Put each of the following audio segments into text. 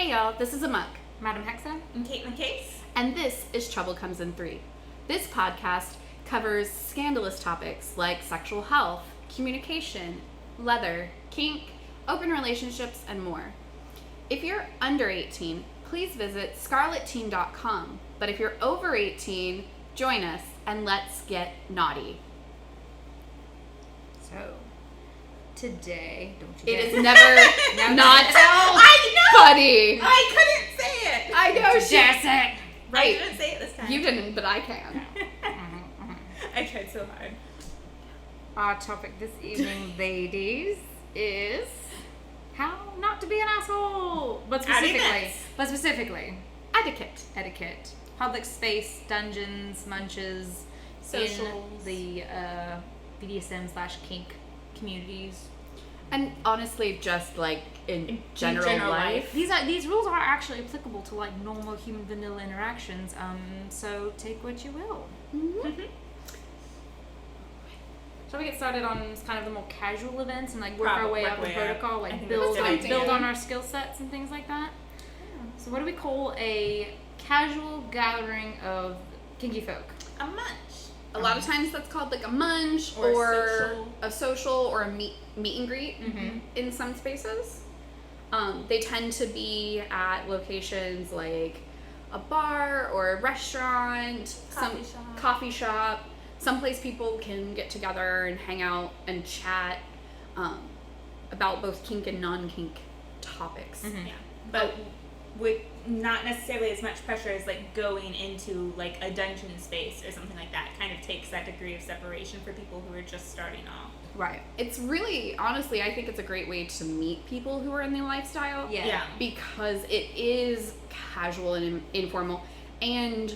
Hey y'all, this is Aemok, Madam Hexe, and kayce. and this is Trouble Comes in 3. This podcast covers scandalous topics like sexual health, communication, leather, kink, open relationships, and more. If you're under 18, please visit scarletteen.com, but if you're over 18, join us and let's get naughty. So, today, don't you It dare. is never not I know! funny. I couldn't say it! I know Don't you she dare say it. I didn't say it this time. You didn't, but I can. I tried so hard. Our topic this evening, ladies, is how not to be an asshole. But specifically, Etiquette. etiquette, public space, dungeons, munches, Socials. in the BDSM/kink communities. And honestly, just like in general life. These rules are actually applicable to like normal human vanilla interactions. So take what you will. Mm-hmm. Shall we get started on kind of the more casual events and like work our way Work up the way protocol, up. I like think build that's a good build idea. on our skill sets and things like that? So what do we call a casual gathering of kinky folk? A munch. A lot of times that's called like a munch Or or a social or a meet and greet Mm-hmm. in some spaces. They tend to be at locations like a bar or a restaurant, coffee shop, someplace people can get together and hang out and chat about both kink and non-kink topics. Mm-hmm. Yeah. But with not necessarily as much pressure as like going into like a dungeon space or something like that. It kind of takes that degree of separation for people who are just starting off. Right. It's really, honestly, I think it's a great way to meet people who are in the lifestyle. Yeah. Because it is casual and informal, and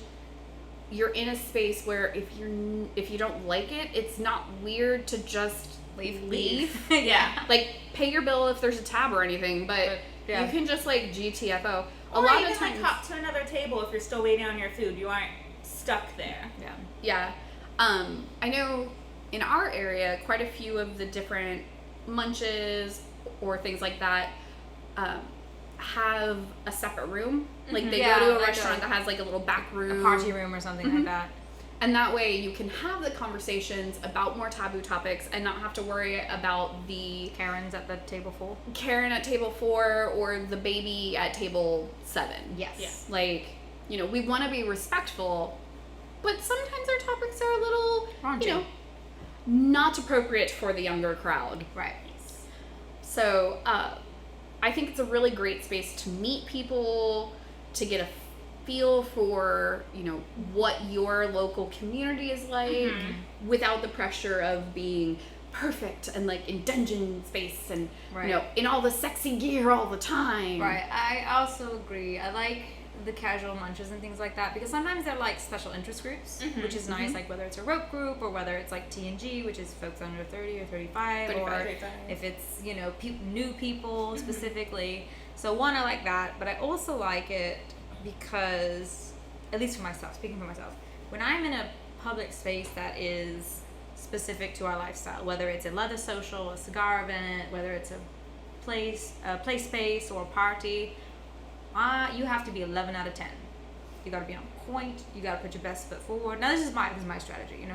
you're in a space where if you don't like it, it's not weird to just leave. Yeah. Like, pay your bill if there's a tab or anything, but yeah. you can just like GTFO. Or a lot even of times, like hop to another table if you're still waiting on your food. You aren't stuck there. Yeah. I know in our area, quite a few of the different munches or things like that have a separate room. Like they Yeah, go to a like restaurant that has like a little back room. A party room or something like that. And that way you can have the conversations about more taboo topics and not have to worry about the Karen's at the table 4. Karen at table 4 or the baby at table 7. Yes. Yeah. Like, we want to be respectful, but sometimes our topics are a little, Raunchy. not appropriate for the younger crowd. Right. So, I think it's a really great space to meet people, to get a feel for, what your local community is like without the pressure of being perfect and like in dungeon space and, Right. in all the sexy gear all the time. Right. I also agree. I like the casual munches and things like that because sometimes they're like special interest groups, which is nice, like whether it's a rope group or whether it's like T&G, which is folks under 30 or 35, or 35. if it's, new people specifically. So one, I like that, but I also like it because, at least for myself, speaking for myself, when I'm in a public space that is specific to our lifestyle, whether it's a leather social, a cigar event, whether it's a play space or a party, you have to be 11 out of 10. You got to be on point. You got to put your best foot forward. Now, this is my strategy,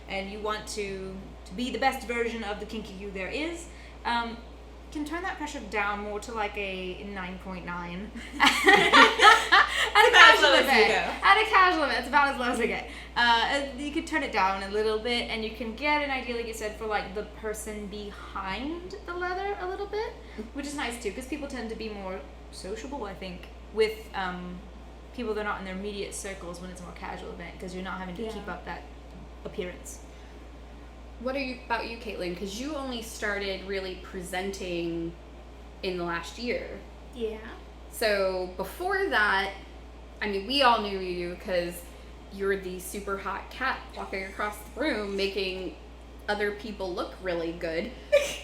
and you want to be the best version of the kinky you there is. Can turn that pressure down more to like a 9.9. At a casual event. At a casual event, it's about as low as I get. You can turn it down a little bit, and you can get an idea, like you said, for like the person behind the leather a little bit, which is nice too, because people tend to be more sociable, I think, with people that are not in their immediate circles when it's a more casual event, because you're not having to keep up that appearance. What about you, Kaitlyn? Because you only started really presenting in the last year. Yeah. So before that, we all knew you because you're the super hot cat walking across the room making other people look really good.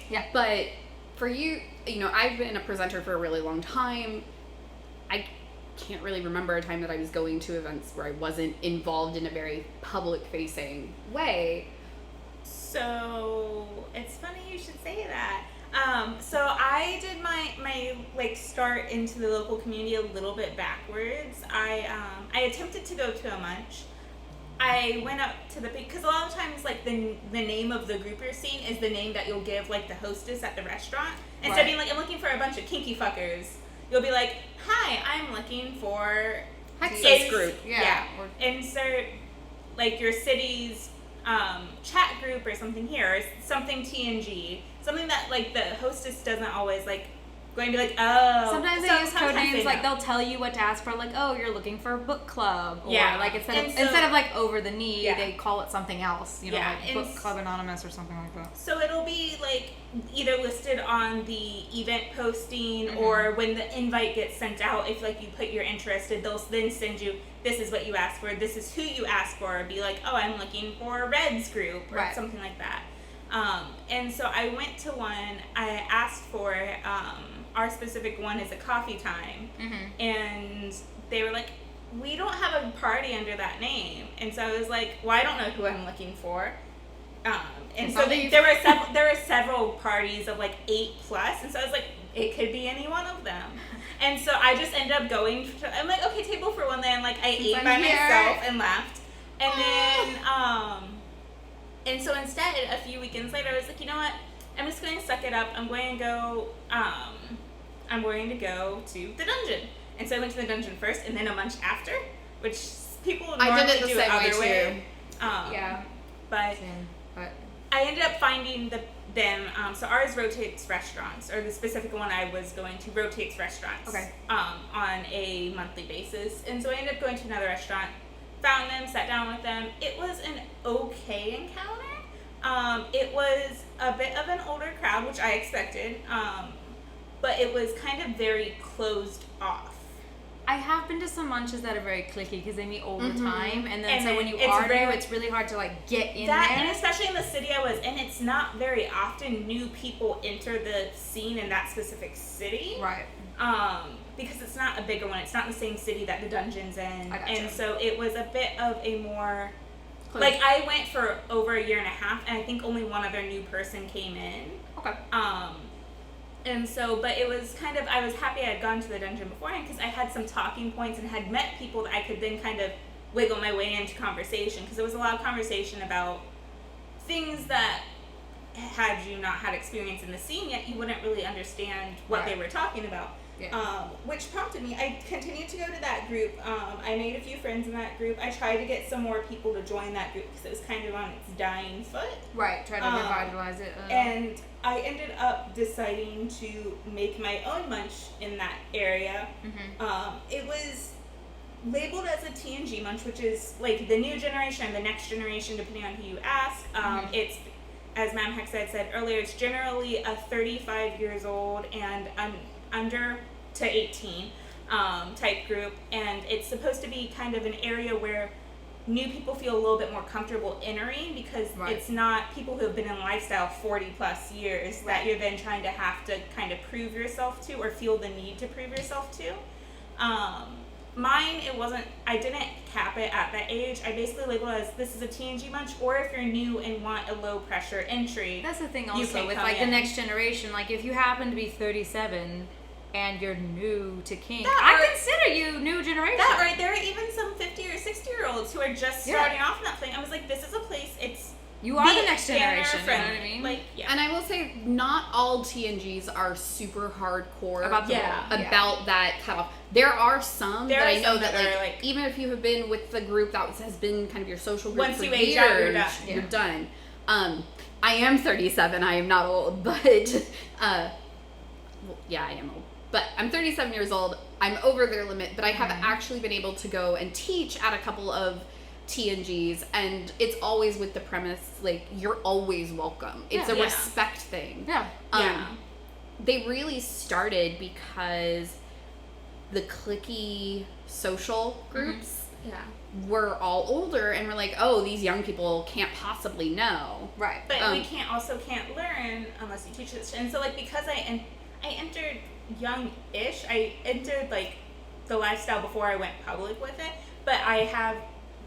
Yeah. But for you, I've been a presenter for a really long time. I can't really remember a time that I was going to events where I wasn't involved in a very public-facing way. So it's funny you should say that. So I did my like start into the local community a little bit backwards. I attempted to go to a munch. I went up to the, because a lot of times like the name of the group you're seeing is the name that you'll give like the hostess at the restaurant. Instead of being like, I'm looking for a bunch of kinky fuckers, you'll be like, hi, I'm looking for Hexe's group. Yeah. Insert like your city's chat group or something here, or something TNG, something that like the hostess doesn't always like going to be like, oh. Sometimes they use code names, like they'll tell you what to ask for, like, oh, you're looking for a book club, or like instead of like over the knee, they call it something else, you know, like Book Club Anonymous or something like that. So it'll be like either listed on the event posting, or when the invite gets sent out, if like you put you're interested, they'll then send you, this is what you asked for, this is who you asked for, or be like, oh, I'm looking for Red's group, or something like that. And so I went to one, I asked for, our specific one is a coffee time, and they were like, we don't have a party under that name. And so I was like, well, I don't know who I'm looking for. And so there were several parties of like 8+, and so I was like, it could be any one of them. And so I just ended up going I'm like, okay, table for one. Then like I ate by myself and left. And then and so instead, a few weekends later, I was like, you know what, I'm just going to suck it up. I'm going to go to the dungeon. And so I went to the dungeon first, and then a munch after, which people normally do it the other way. But I ended up finding them. So ours rotates restaurants, or the specific one I was going to rotates restaurants. On a monthly basis, and so I ended up going to another restaurant, found them, sat down with them. It was an okay encounter. It was a bit of an older crowd, which I expected, but it was kind of very closed off. I have been to some munches that are very cliquey because they meet all the time, and then so when you argue, it's really hard to like get in there. And especially in the city I was in, it's not very often new people enter the scene in that specific city. Right. Because it's not a bigger one. It's not the same city that the dungeon's in. I gotcha. And so it was a bit of a more... Like, I went for over a year and a half, and I think only one other new person came in. Okay. And so, but it was kind of... I was happy I had gone to the dungeon beforehand, because I had some talking points and had met people that I could then kind of wiggle my way into conversation. Because there was a lot of conversation about things that, had you not had experience in the scene yet, you wouldn't really understand what they were talking about. Yeah. Which prompted me. I continued to go to that group. I made a few friends in that group. I tried to get some more people to join that group because it was kind of on its dying foot. Right, try to revitalize it. And I ended up deciding to make my own munch in that area. It was labeled as a TNG munch, which is like the new generation and the next generation, depending on who you ask. It's, as Ma'am Hexe had said earlier, it's generally a 35 years old and under to 18 type group, and it's supposed to be kind of an area where new people feel a little bit more comfortable entering, because it's not people who have been in lifestyle 40 plus years that you're then trying to have to kind of prove yourself to, or feel the need to prove yourself to. Mine, it wasn't, I didn't cap it at that age. I basically labeled it as, this is a TNG munch, or if you're new and want a low pressure entry. That's the thing also with like the next generation. Like if you happen to be 37 and you're new to kink, I consider you new generation. That right, there are even some 50 or 60-year-olds who are just starting off in that thing. I was like, this is a place, you are the next generation, you know what I mean? Like, and I will say, not all TNGs are super hardcore about that cutoff. There are some that I know that like, even if you have been with the group that has been kind of your social group once for you years, age out, you're done. I am 37. I am not old, but I am old. But I'm 37 years old. I'm over their limit, but I have actually been able to go and teach at a couple of TNGs, and it's always with the premise, like, you're always welcome. It's a respect thing. They really started because the cliquey social groups were all older, and we're like, oh, these young people can't possibly know. Right. But we can't learn unless you teach this. And so, like, because I entered young-ish, I entered, like, the lifestyle before I went public with it, but I have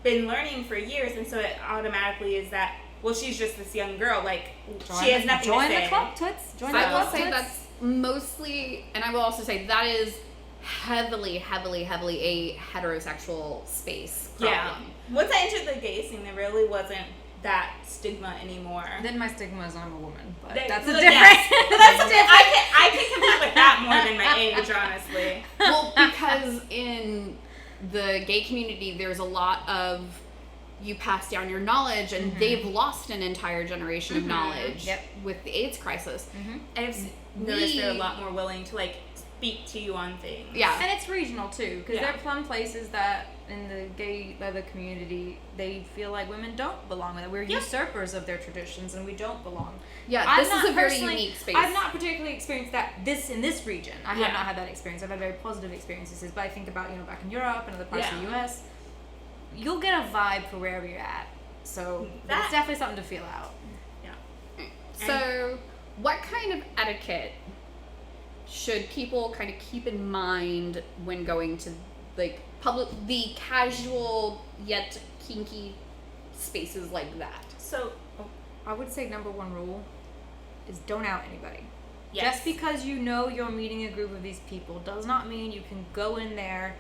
been learning for years, and so it automatically is that well, she's just this young girl, like, Join she has nothing to say. Join the club, toots. Join the I will club, say toots. that's mostly, and I will also say that is heavily a heterosexual space problem. Yeah. Once I entered the gay scene, there really wasn't that stigma anymore. Then my stigma is I'm a woman, but They- that's a well, different. yes. That's a different. I can compete with that more than my age, honestly. Well, because in the gay community, there's a lot of you pass down your knowledge, and they've lost an entire generation of knowledge with the AIDS crisis. I've noticed they're a lot more willing to like speak to you on things. Yeah. And it's regional too, because Yeah. there are some places that in the gay leather community they feel like women don't belong, that we're usurpers of their traditions and we don't belong. Yeah, this is a very unique space. I've not particularly experienced that in this region. I have Yeah. not had that experience. I've had very positive experiences, but I think about back in Europe and other parts of the US, you'll get a vibe for wherever you're at. So it's definitely something to feel out. Yeah. So, what kind of etiquette should people kind of keep in mind when going to like the casual yet kinky spaces like that? So, I would say number one rule is don't out anybody. yes. Just because you're meeting a group of these people does not mean you can go in there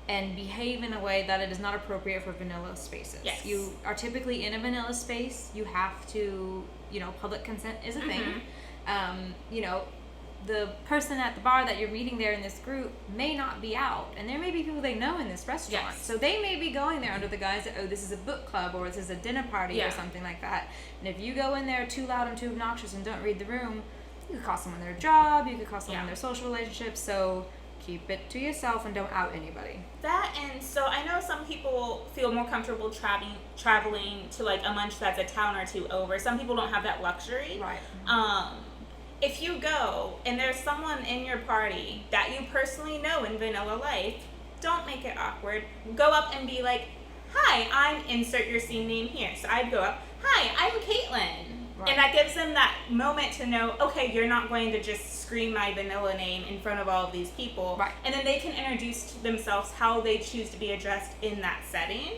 and behave in a way that it is not appropriate for vanilla spaces. Yes. You are typically in a vanilla space. You have to, public consent is a thing. The person at the bar that you're meeting there in this group may not be out, and there may be people they know in this restaurant. Yes. So they may be going there under the guise that, this is a book club or this is a dinner party or something like that. And if you go in there too loud and too obnoxious and don't read the room, you could cost someone their job, you could cost someone their social relationships. So keep it to yourself and don't out anybody. That, and so I know some people feel more comfortable traveling to like a munch that's a town or two over. Some people don't have that luxury. Right. If you go and there's someone in your party that you personally know in vanilla life, don't make it awkward. Go up and be like, hi, I'm insert your scene name here. So I'd go up, hi, I'm Kaitlyn. Right. And that gives them that moment to know, okay, you're not going to just scream my vanilla name in front of all of these people. Right. And then they can introduce to themselves how they choose to be addressed in that setting.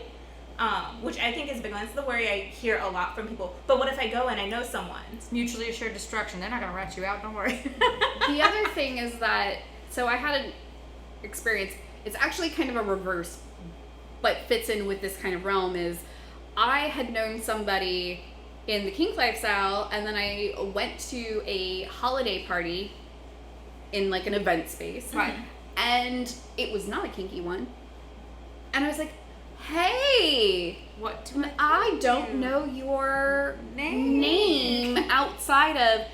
Which I think is big one. It's the worry I hear a lot from people. But what if I go and I know someone? It's mutually assured destruction. They're not going to rat you out. Don't worry. The other thing is that, so I had an experience, it's actually kind of a reverse, but fits in with this kind of realm, is I had known somebody in the kink lifestyle, and then I went to a holiday party in like an event space. Right. And it was not a kinky one. And I was like, hey, What? I don't know your name outside of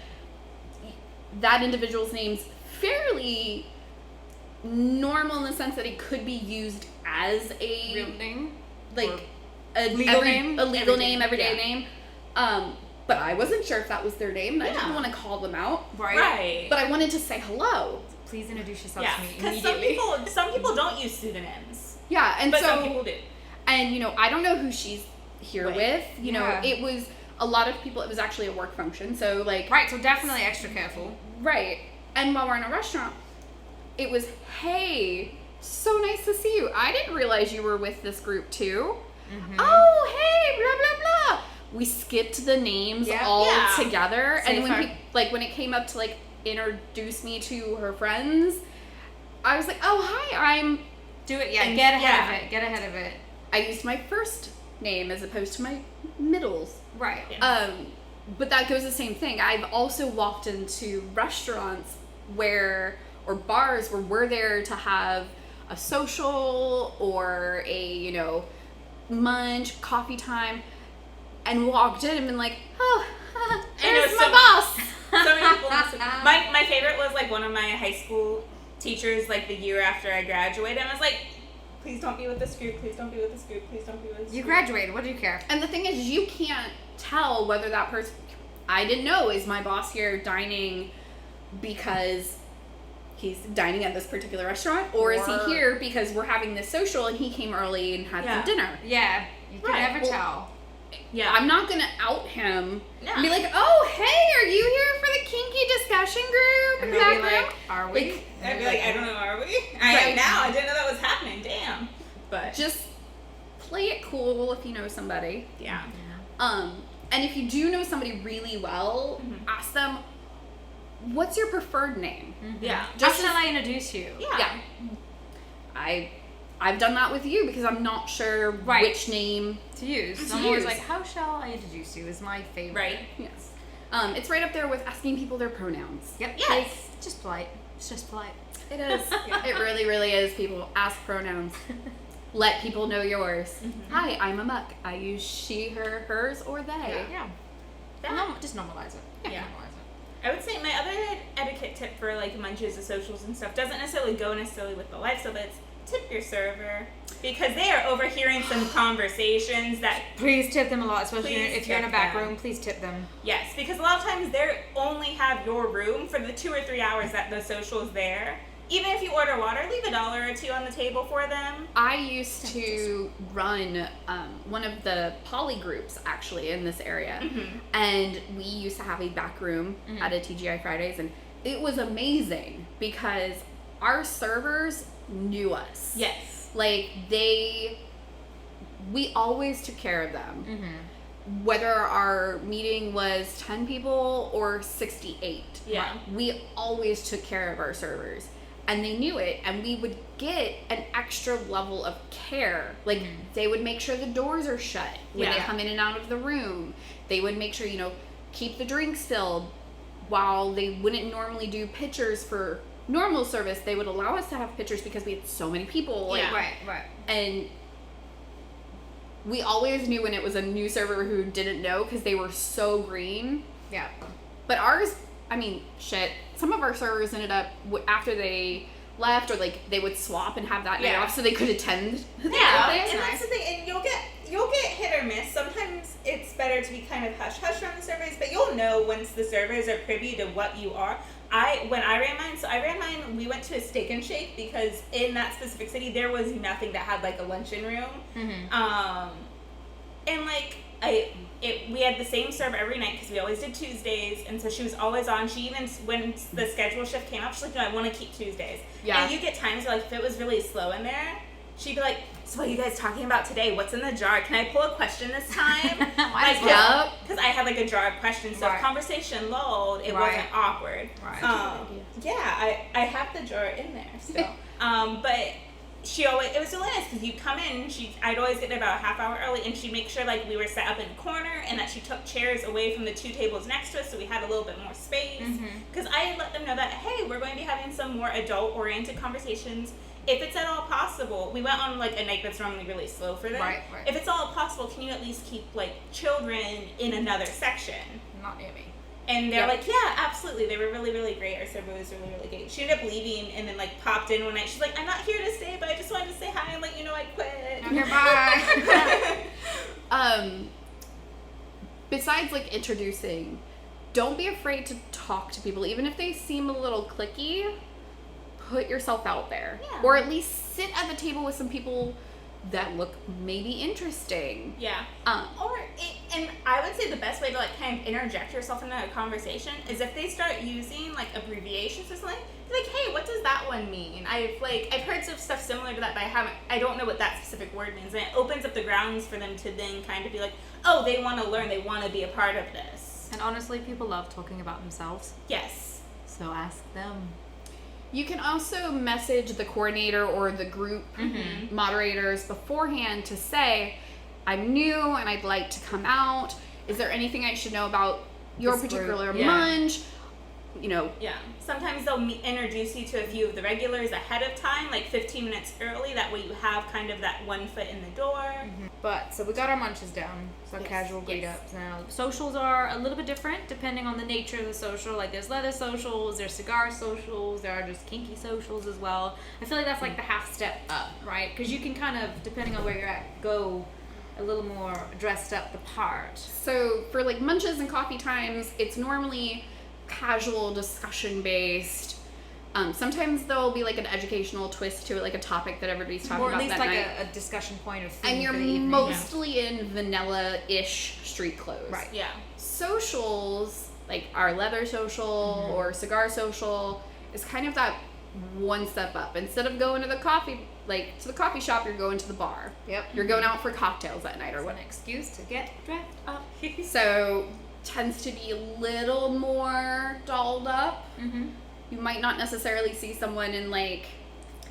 that individual's name's fairly normal in the sense that it could be used as a Real name? like a legal name? a legal name, Everyday, everyday name. But I wasn't sure if that was their name, and I didn't want to call them out. Right. But I wanted to say hello. Please introduce yourself Yeah, to me because immediately. some people don't use pseudonyms, Yeah, and but so some people do. and I don't know who she's here Right. with. Yeah. It was a lot of people. It was actually a work function, so like Right, so definitely extra careful. right. And while we're in a restaurant, it was, hey, so nice to see you. I didn't realize you were with this group too. Mm-hmm. Oh, hey, blah blah blah. We skipped the names all together, and Safer. when it came up to like introduce me to her friends, I was like, oh hi, I'm. Do it, yeah. And- Get ahead yeah. of it. Get ahead of it. I used my first name as opposed to my middles. Right. Yeah. But that goes the same thing. I've also walked into restaurants or bars where we're there to have a social or a, munch, coffee time, and walked in and been like, oh, there's my boss. So many people listen. My favorite was like one of my high school teachers, like the year after I graduated. I was like, please don't be with this group. Please don't be with this group. Please don't be with this You group. graduated. What do you care? And the thing is, you can't tell whether that person, I didn't know, is my boss here dining because he's dining at this particular restaurant, or is he here because we're having this social and he came early and had some dinner? Yeah. You can Right. never tell. Yeah. I'm not gonna out him Yeah. and be like, oh, hey, are you here for the kinky discussion group And in the they'll be back room? like, are we? Like, I'd be like, I don't know, are we? I Right. am now. I didn't know that was happening. Damn. But Just play it cool if you know somebody. yeah. And if you do know somebody really well, ask them, what's your preferred name? Yeah. How shall I introduce you? Yeah. I've done that with you because I'm not sure which name to use. So I'm always like, how shall I introduce you is my favorite. Right. Yes. It's right up there with asking people their pronouns. Yep. Yes. It's just polite. It's just polite. It is. It really, really is. People ask pronouns. Let people know yours. Hi, I'm aemok. I use she, her, hers, or they. Yeah. Just normalize it. Yeah. Normalize it. I would say my other etiquette tip for like munches and socials and stuff doesn't necessarily go necessarily with the lifestyle, but it's tip your server, because they are overhearing some conversations that... Please tip them a lot, especially if you're in a back them. room. Please tip them. Yes, because a lot of times they only have your room for the 2 or 3 hours that the social is there. Even if you order water, leave $1 or $2 on the table for them. I used to run one of the poly groups actually in this area, and we used to have a back room at a TGI Fridays, and it was amazing because our servers knew us. Yes. Like we always took care of them. Whether our meeting was 10 people or 68. Yeah. We always took care of our servers. And they knew it, and we would get an extra level of care. Like, they would make sure the doors are shut when they come in and out of the room. They would make sure, keep the drinks filled. While they wouldn't normally do pitchers for normal service, they would allow us to have pitchers because we had so many people. Like, Right. And we always knew when it was a new server who didn't know because they were so green. Yeah. But ours... I mean, shit. Some of our servers ended up after they left, or like they would swap and have that night off so they could attend. Yeah, and that's the thing. And you'll get hit or miss. Sometimes it's better to be kind of hush hush on the servers, but you'll know once the servers are privy to what you are. When I ran mine. We went to a Steak and Shake because in that specific city there was nothing that had like a luncheon room. And like we had the same server every night because we always did Tuesdays, and so she was always on. She even, when the schedule shift came up, she's like, no, I want to keep Tuesdays. Yeah. And you get times where, like, if it was really slow in there, she'd be like, so what are you guys talking about today? What's in the jar? Can I pull a question this time? Because I had like a jar of questions, so if conversation lulled, it wasn't awkward. I have the jar in there still. But it was really nice because you'd come in, I'd always get there about a half hour early, and she'd make sure like we were set up in a corner and that she took chairs away from the 2 tables next to us so we had a little bit more space. Because I had let them know that, hey, we're going to be having some more adult oriented conversations. If it's at all possible, we went on like a night that's normally really slow for them. Right. If it's all possible, can you at least keep like children in another section? Not near me. And they're like, yeah, absolutely. They were really, really great. Our server was really, really great. She ended up leaving and then like popped in one night. She's like, I'm not here to stay, but I just wanted to say hi and let you know I quit. Okay, bye. Besides like introducing, don't be afraid to talk to people, even if they seem a little cliquey. Put yourself out there, or at least sit at the table with some people that look maybe interesting. Yeah. And I would say the best way to like kind of interject yourself into a conversation is if they start using like abbreviations or something. Be like, hey, what does that one mean? I've heard some stuff similar to that, but I don't know what that specific word means. And it opens up the grounds for them to then kind of be like, oh, they want to learn, they want to be a part of this. And honestly, people love talking about themselves. Yes. So ask them. You can also message the coordinator or the group moderators beforehand to say, I'm new and I'd like to come out. Is there anything I should know about your particular munch? Yeah. Sometimes they'll introduce you to a few of the regulars ahead of time, like 15 minutes early. That way you have kind of that 1 foot in the door. But, so we got our munches down. So casual greet-ups. Now, socials are a little bit different depending on the nature of the social. Like, there's leather socials, there's cigar socials, there are just kinky socials as well. I feel like that's like the half step up, right? Because you can kind of, depending on where you're at, go a little more dressed up the part. So, for like munches and coffee times, it's normally casual discussion based. Sometimes there'll be like an educational twist to it, like a topic that everybody's talking about that night. Or at least like a discussion point of theme. And you're for the evening, mostly in vanilla-ish street clothes. Right. Yeah. Socials, like our leather social or cigar social, is kind of that one step up. Instead of going to the coffee shop, you're going to the bar. Yep. You're going out for cocktails that night or It's what. an excuse to get dressed up. So tends to be a little more dolled up. Mm-hmm. You might not necessarily see someone in like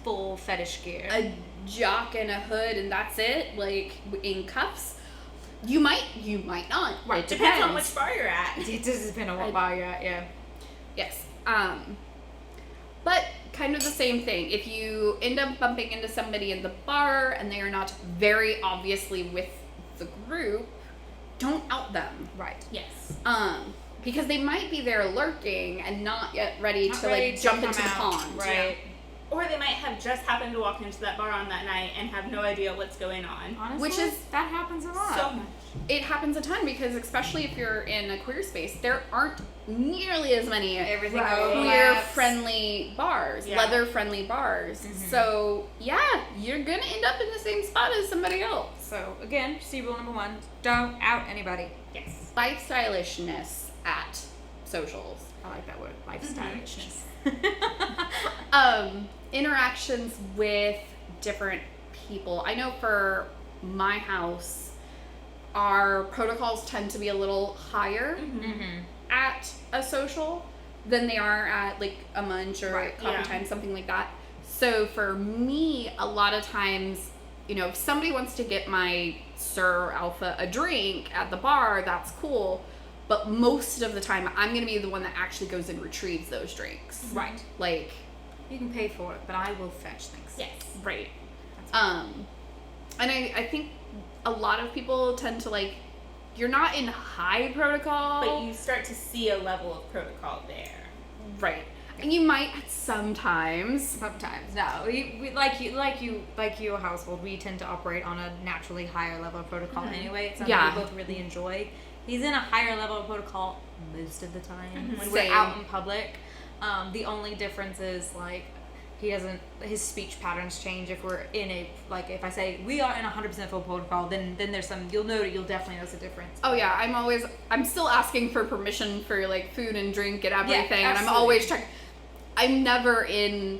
Full fetish gear. a jock and a hood and that's it, like in cuffs. You might not. Right. It Depends on which bar you're at. It does depend on what bar you're at, yeah. Yes. But kind of the same thing. If you end up bumping into somebody in the bar and they are not very obviously with the group, don't out them. Right. Yes. Because they might be there lurking and not yet ready to jump into the pond. Right. Yeah. Or they might have just happened to walk into that bar on that night and have no idea what's going on. Honestly, Which is that happens a lot. So much. It happens a ton because especially if you're in a queer space, there aren't nearly as many Everything Right. queer overlaps. friendly bars, Yeah. leather friendly bars. Mhm. So yeah, you're gonna end up in the same spot as somebody else. So again, see rule number 1: don't out anybody. Yes. Lifestylishness at socials. I like that word, lifestylishness. Interactions with different people. I know for my house, our protocols tend to be a little higher Mm-hmm. at a social than they are at like a munch or Right, coffee yeah. time, something like that. So for me, a lot of times, you know, if somebody wants to get my Sir or Alpha a drink at the bar, that's cool. But most of the time, I'm going to be the one that actually goes and retrieves those drinks. Right. Like, You can pay for it, but I will fetch things. Yes. right. That's And I think a lot of people tend to like, you're not in high protocol. But you start to see a level of protocol there. Right. And you might sometimes. Sometimes, no. We like your household, we tend to operate on a naturally higher level of protocol anyway. It's something Yeah. we both really enjoy. He's in a higher level of protocol most of the time when Same. we're out in public. The only difference is like his speech patterns change if we're in a, like if I say we are in 100% full protocol, then there's some, you'll definitely notice a difference. Oh yeah, I'm still asking for permission for like food and drink and everything, and I'm absolutely. always checking. I'm never in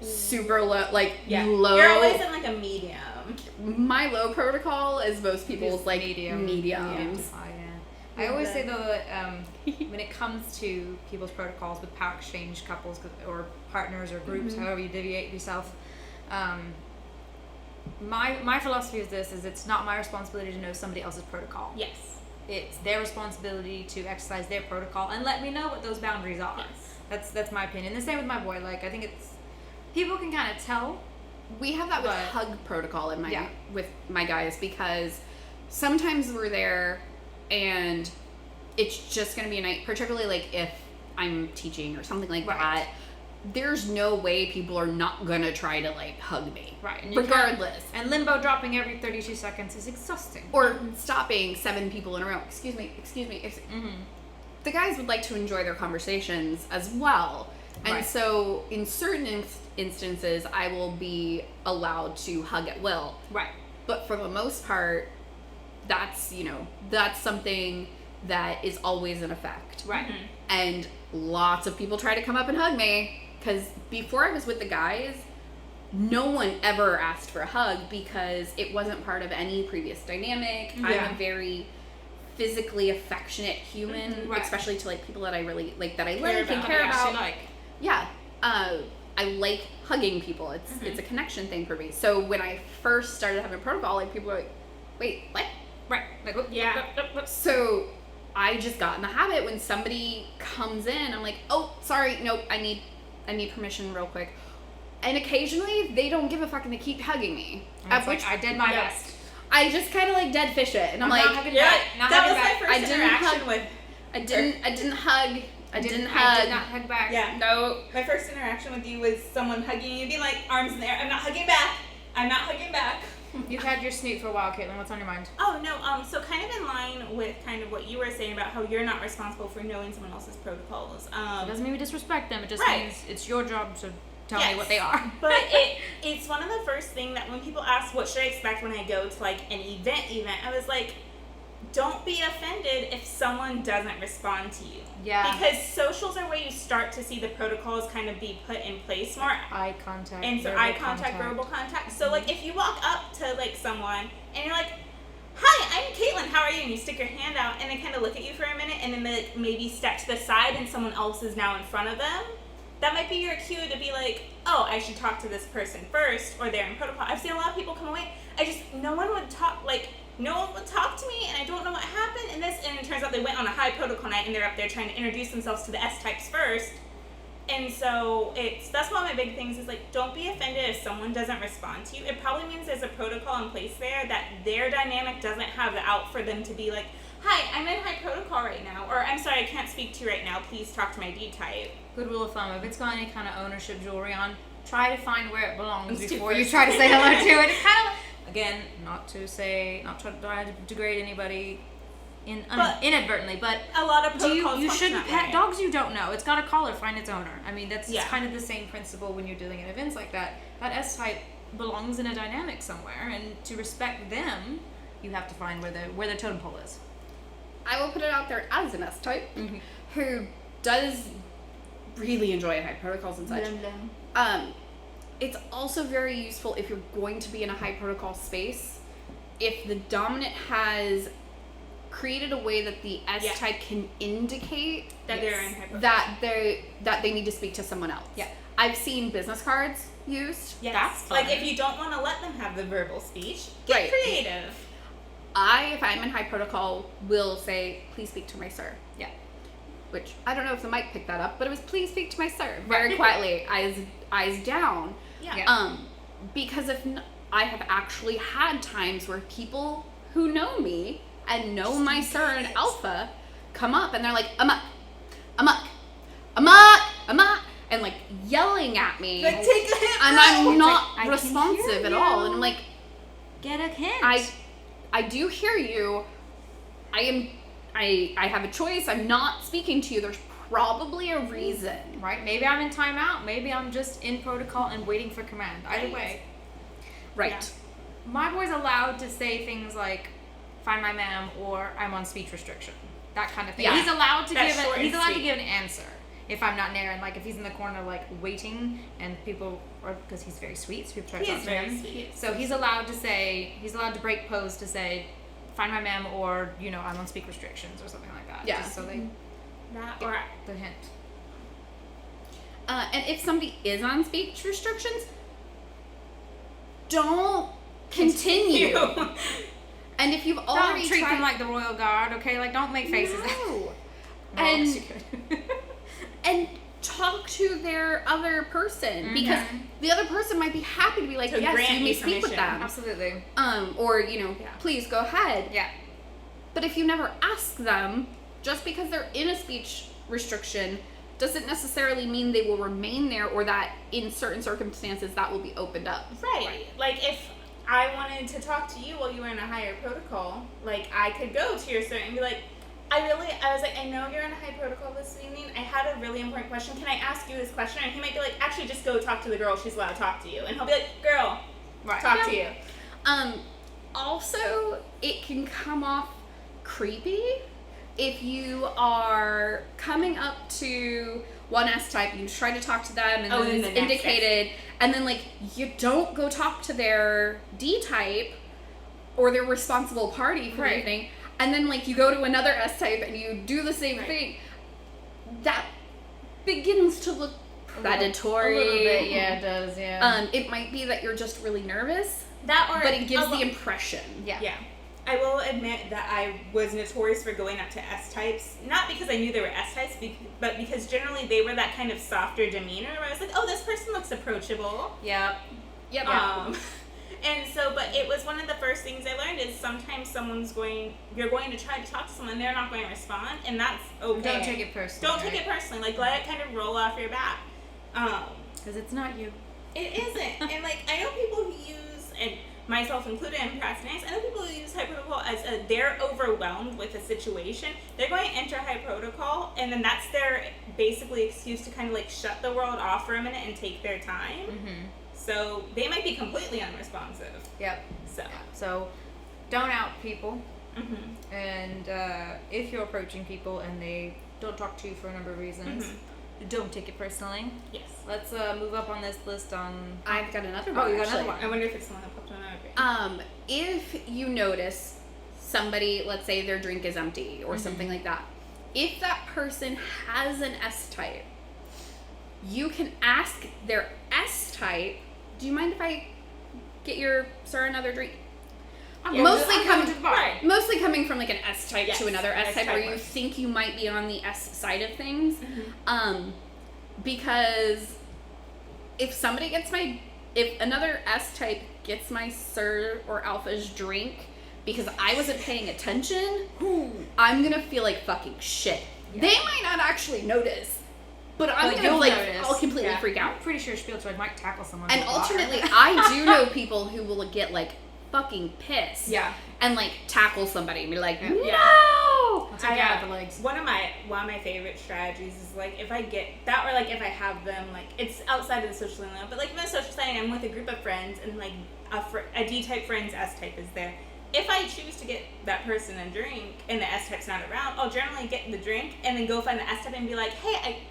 super low, like Yeah. low. You're always in like a medium. My low protocol is most people's like mediums. Oh, yeah. I always say though that when it comes to people's protocols with power exchange couples or partners or groups, however you deviate yourself, my philosophy is this: is it's not my responsibility to know somebody else's protocol. Yes. It's their responsibility to exercise their protocol and let me know what those boundaries are. Yes. That's my opinion. The same with my boy. Like I think it's people can kind of tell. We have that with But- hug protocol in Yeah. with my guys because sometimes we're there and it's just gonna be a night, particularly like if I'm teaching or something like Right. that. There's no way people are not gonna try to like hug me, Right. And you regardless. can't- and limbo dropping every 32 seconds is exhausting. Or stopping 7 people in a row. Excuse me. Mm-hmm. The guys would like to enjoy their conversations as well. And Right. so in certain instances, I will be allowed to hug at will. Right. But for the most part, that's something that is always in effect. Right. Mhm. And lots of people try to come up and hug me because before I was with the guys, no one ever asked for a hug because it wasn't part of any previous dynamic. I'm Yeah. a very physically affectionate human, Right. especially to like people that I really like, that I Care like and about. care Yeah, about. she like. Yeah. I like hugging people. It's a connection thing for me. So when I first started having protocol, like people were like, wait, what? Right. Like, whoop, Yeah. whoop, whoop, whoop. So I just got in the habit when somebody comes in, I'm like, oh, sorry, nope, I need permission real quick. And occasionally they don't give a fuck and they keep hugging me. And it's like, I did my Yes. best. I just kind of like dead fish it, and I'm not like, hugging Yeah. back. Not That was hugging my back. first I didn't interaction hug- with. I didn't hug. I didn't I hug. did not hug back. Yeah. No. My first interaction with you was someone hugging you, being like, arms in the air. I'm not hugging back. I'm not hugging back. You've had your snoot for a while, Kaitlyn. What's on your mind? Oh no. So kind of in line with kind of what you were saying about how you're not responsible for knowing someone else's protocols. It doesn't mean we disrespect them. It just Right. means it's your job to tell me Yes. what they are. But it's one of the first thing that when people ask what should I expect when I go to like an event, I was like, don't be offended if someone doesn't respond to you. Yeah. Because socials are where you start to see the protocols kind of be put in place more. Eye contact. And so eye contact, verbal contact. So like if you walk up to like someone and you're like, "Hi, I'm Kaitlyn, how are you?" and you stick your hand out and they kind of look at you for a minute and then they like, maybe step to the side and someone else is now in front of them, that might be your cue to be like, "Oh, I should talk to this person first," or they're in protocol. I've seen a lot of people come away, no one would talk to me and I don't know what happened and it turns out they went on a high protocol night and they're up there trying to introduce themselves to the S-types first. And so that's one of my big things is like, don't be offended if someone doesn't respond to you. It probably means there's a protocol in place there that their dynamic doesn't have the out for them to be like, "Hi, I'm in high protocol right now," or "I'm sorry, I can't speak to you right now, please talk to my D-type." Good rule of thumb, if it's got any kind of ownership jewelry on, try to find where it belongs before you try to say hello to it. It's kind of, again, not to try to degrade anybody inadvertently, but a lot of protocols you shouldn't pet way. dogs you don't know. It's got a collar, find its owner. I mean, that's Yeah. kind of the same principle when you're dealing in events like that. That S-type belongs in a dynamic somewhere, and to respect them, you have to find where their totem pole is. I will put it out there as an S-type who does really enjoy high protocols and such. It's also very useful if you're going to be in a high protocol space, if the dominant has created a way that the S-type can indicate that they're in high protocol. that they need to speak to someone else. Yeah. I've seen business cards used. Yes. That's fun. Like if you don't want to let them have the verbal speech, get creative. If I'm in high protocol, will say, "Please speak to my sir." Yeah. Which, I don't know if the mic picked that up, but it was, "Please speak to my sir." Very quietly, eyes down. Yeah. Because I have actually had times where people who know me and know my sir and alpha come up and they're like, "Aemok, aemok, aemok, aemok," and like yelling at me. Like, take a hint. And I'm not I can responsive hear at you. all. And I'm like, Get a hint. I do hear you. I have a choice. I'm not speaking to you. There's probably a reason. Right? Maybe I'm in timeout. Maybe I'm just in protocol and waiting for command. Either way. Right. Yeah. My boy's allowed to say things like, "Find my ma'am," or "I'm on speech restriction." That kind of thing. Yeah. He's allowed to That's short and give sweet. an answer if I'm not near, and like if he's in the corner like waiting and people, or because he's very sweet, so people try to He talk is to very him. sweet. So he's allowed to break pose to say, "Find my ma'am," or "I'm on speak restrictions," or something like that. Yeah. Just so they That get or the hint. And if somebody is on speech restrictions, don't continue. And if you've already Don't treat tried, them like the royal guard, okay? Like, don't make faces. No. Well, And- yes, you could. and talk to their other person, because the other person might be happy to be like, To "Yes, grant you may you speak with permission. them." Absolutely. Or please go ahead. Yeah. But if you never ask them, just because they're in a speech restriction doesn't necessarily mean they will remain there, or that in certain circumstances that will be opened up. Right. Like if I wanted to talk to you while you were in a higher protocol, like I could go to your sir and be like, I was like, "I know you're in a high protocol this evening. I had a really important question. Can I ask you this question?" And he might be like, "Actually, just go talk to the girl. She's allowed to talk to you." And he'll be like, "Girl, talk to you." Also, it can come off creepy if you are coming up to one S-type and you try to talk to them and Oh, then and it's the next indicated, and then like you don't go talk to their D-type or their responsible party for Right. anything, and then like you go to another S-type and you do the same Right. thing, that begins to look predatory. A little bit, yeah, it does, yeah. It might be that you're just really nervous, That or but it gives a the lo- impression. Yeah. Yeah. I will admit that I was notorious for going up to S-types, not because I knew they were S-types, but because generally they were that kind of softer demeanor where I was like, "Oh, this person looks approachable." Yep. Yep. And so, but it was one of the first things I learned is sometimes you're going to try to talk to someone, they're not going to respond, and that's okay. Don't take it personally. Don't take it personally. Like, let it kind of roll off your back. Because it's not you. It isn't. And like, I know people who use, and myself included in procrastinators, I know people who use high protocol as they're overwhelmed with a situation. They're going to enter high protocol, and then that's their basically excuse to kind of like shut the world off for a minute and take their time. Mm-hmm. So they might be completely unresponsive. Yep. So So, don't out people. Mm-hmm. And if you're approaching people and they don't talk to you for a number of reasons, don't take it personally. Yes. Let's move up on this list on... I've got another one. Oh, you got actually. another one. I wonder if it's the one that popped on our If you notice somebody, let's say their drink is empty or something like that, if that person has an S type, you can ask their S type, do you mind if I get your sir another drink? Mostly coming from like an S type to another S type where you think you might be on the S side of things. Because if another S type gets my sir or alpha's drink because I wasn't paying attention, I'm gonna feel like fucking shit. Yeah. They might not actually notice, but I'm gonna I'll completely freak out. I'm pretty sure Spielzeug might tackle someone. And alternately, I do know people who will get like fucking pissed. Yeah. And like tackle somebody and be like, no! I'll take you out of the legs. One of my favorite strategies is like if I get that, or like if I have them, like it's outside of the social setting, but like in a social setting, I'm with a group of friends and like a D type friend's S type is there. If I choose to get that person a drink and the S type's not around, I'll generally get the drink and then go find the S type and be like, hey,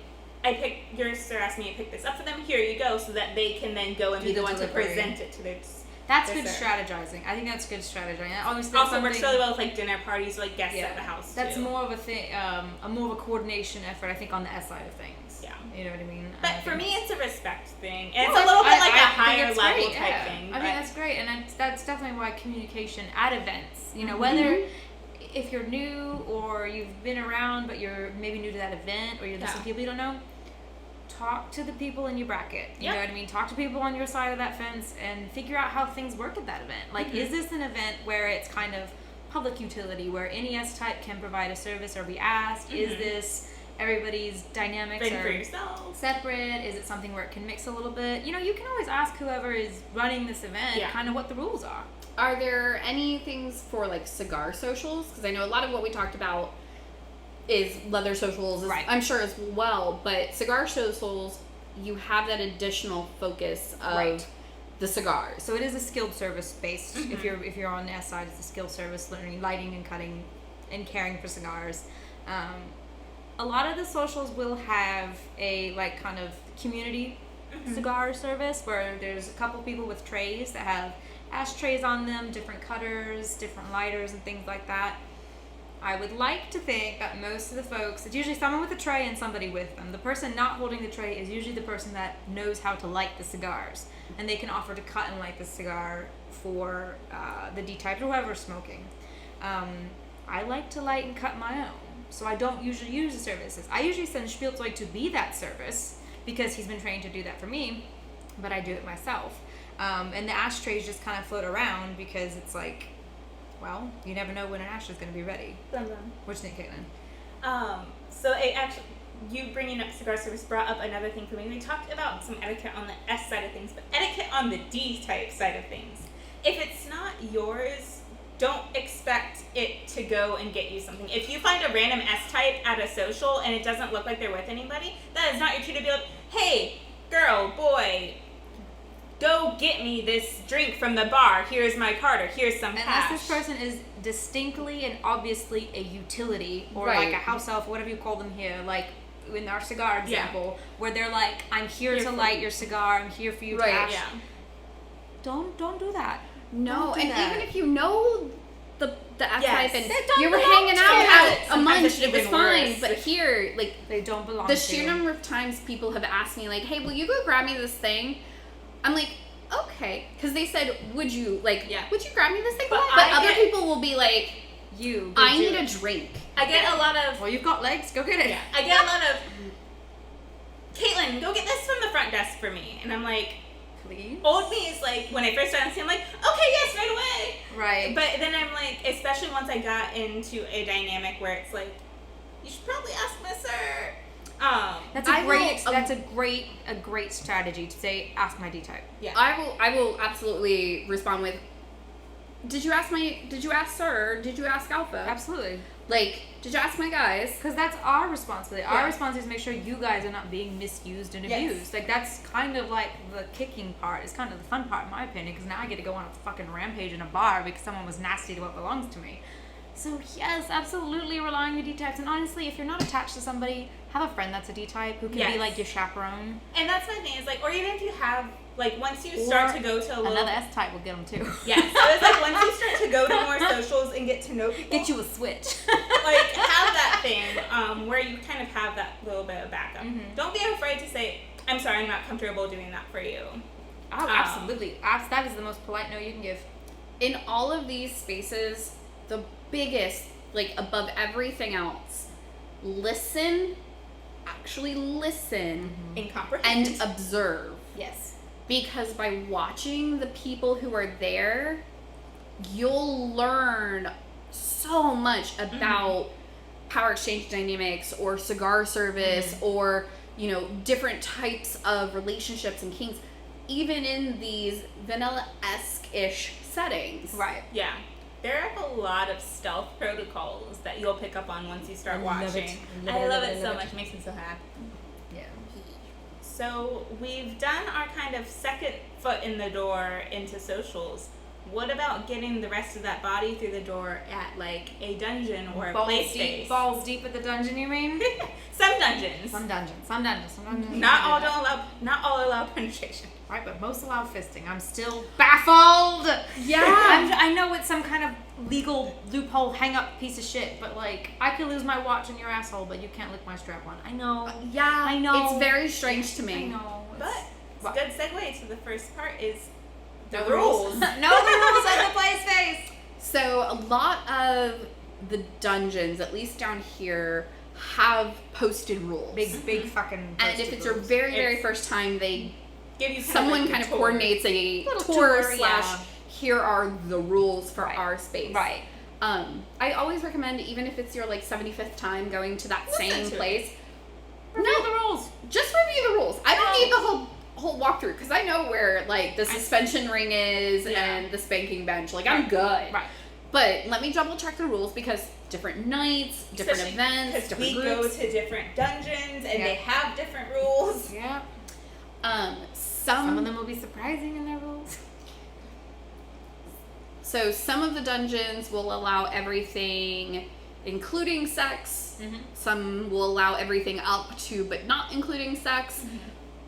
I picked, your sir asked me to pick this up for them, here you go, so that they can then go and be the one to present it to their That's good strategizing. I think that's good strategizing. Obviously, also works really well with like dinner parties or like guests at the house. That's more of a thing, more of a coordination effort, I think, on the S side of things. Yeah. You know what I mean? But for me, it's a respect thing. And it's a little bit like a higher level type thing. I think that's great. And that's definitely why communication at events, you know, whether if you're new or you've been around but you're maybe new to that event or you're with some people you don't know, talk to the people in your bracket. You know what I mean? Talk to people on your side of that fence and figure out how things work at that event. Like, is this an event where it's kind of public utility, where any S type can provide a service or be asked? Is this everybody's dynamics are separate? Is it something where it can mix a little bit? You know, you can always ask whoever is running this event kind of what the rules are. Are there any things for like cigar socials? Because I know a lot of what we talked about is leather socials, I'm sure as well, but cigar socials, you have that additional focus of the cigars. So it is a skilled service based. If you're on the S side, it's a skilled service, learning lighting and cutting and caring for cigars. A lot of the socials will have a like kind of community cigar service where there's a couple people with trays that have ashtrays on them, different cutters, different lighters and things like that. I would like to think that most of the folks, it's usually someone with a tray and somebody with them. The person not holding the tray is usually the person that knows how to light the cigars. And they can offer to cut and light the cigar for the D-type or whoever's smoking. I like to light and cut my own. So I don't usually use the services. I usually send Spielzeug to be that service because he's been trained to do that for me. But I do it myself. And the ashtrays just kind of float around because it's like, well, you never know when an ashtray is going to be ready. What do you think, Kaitlyn? So it actually, you bringing up cigar service brought up another thing for me. We talked about some etiquette on the S side of things, but etiquette on the D type side of things. If it's not yours, don't expect it to go and get you something. If you find a random S type at a social and it doesn't look like they're with anybody, that is not your cue to be like, hey, girl, boy, go get me this drink from the bar. Here's my card, or here's some cash. Unless this person is distinctly and obviously a utility, or like a house elf, whatever you call them here, like in our cigar example, where they're like, I'm here to light your cigar, I'm here for you to ash. Don't do that. No, and even if you know the S type and you were hanging out at a munch, it was fine. Worse. But here, like, they don't belong the to sheer number of times people have asked me, like, hey, will you go grab me this thing? I'm like, okay, because they said, would you grab me this thing? But other people will be like, I need a drink. I get a lot of, well, you've got legs, go get it. Yeah, I get a lot of, Kaitlyn, go get this from the front desk for me. And I'm like, please? Old me is like, when I first started seeing, I'm like, okay, yes, right away. Right. But then I'm like, especially once I got into a dynamic where it's like, you should probably ask my sir. That's a great strategy to say, ask my D-type. Yeah. I will absolutely respond with, did you ask sir? Did you ask alpha? Absolutely. Like, did you ask my guys? Because that's our responsibility. Our responsibility is to make sure you guys are not being misused and abused. Like, that's kind of like the kicking part. It's kind of the fun part, in my opinion, because now I get to go on a fucking rampage in a bar because someone was nasty to what belongs to me. So yes, absolutely rely on your D types. And honestly, if you're not attached to somebody, have a friend that's a D type who can be like your chaperone. And that's my thing is like, or even if you have like once you start to go to a little, another S type will get them too. Yeah, so it's like once you start to go to more socials and get to know people, get you a switch. like have that thing where you kind of have that little bit of backup. Don't be afraid to say, I'm sorry, I'm not comfortable doing that for you. Oh, absolutely. That is the most polite no you can give. In all of these spaces, the biggest, like above everything else, listen, actually listen, and comprehend and observe. Yes. Because by watching the people who are there, you'll learn so much about power exchange dynamics or cigar service or, you know, different types of relationships and kinks, even in these vanilla-esque-ish settings. Right. Yeah. There are a lot of stealth protocols that you'll pick up on once you start watching. I love it so much. It makes me so happy. Yeah. So we've done our kind of second foot in the door into socials. What about getting the rest of that body through the door at like a dungeon or a play space? Balls deep at the dungeon, you mean? Some dungeons. Some dungeons. Not all allow penetration. Right, but most allow fisting. I'm still baffled. Yeah. I know it's some kind of legal loophole hang-up piece of shit, but like, I could lose my watch in your asshole, but you can't lick my strap-on. I know. Yeah. I know. It's very strange to me. I know. But it's a good segue to the first part is the Know the rules. rules. Know the rules at the play space. So a lot of the dungeons, at least down here, have posted rules. Big fucking. And if it's your very, very first time, they Give you someone kind of coordinates a tour / here are the rules for our space. Right. I always recommend, even if it's your like 75th time going to that same place, Review the rules. Just review the rules. I don't need the whole walkthrough because I know where like the suspension ring is and the spanking bench. Like I'm good. Right. But let me double check the rules because different nights, different events, different we groups. go to different dungeons and they have different rules. Yeah. Some of them will be surprising in their rules. So some of the dungeons will allow everything, including sex. Some will allow everything up to, but not including sex.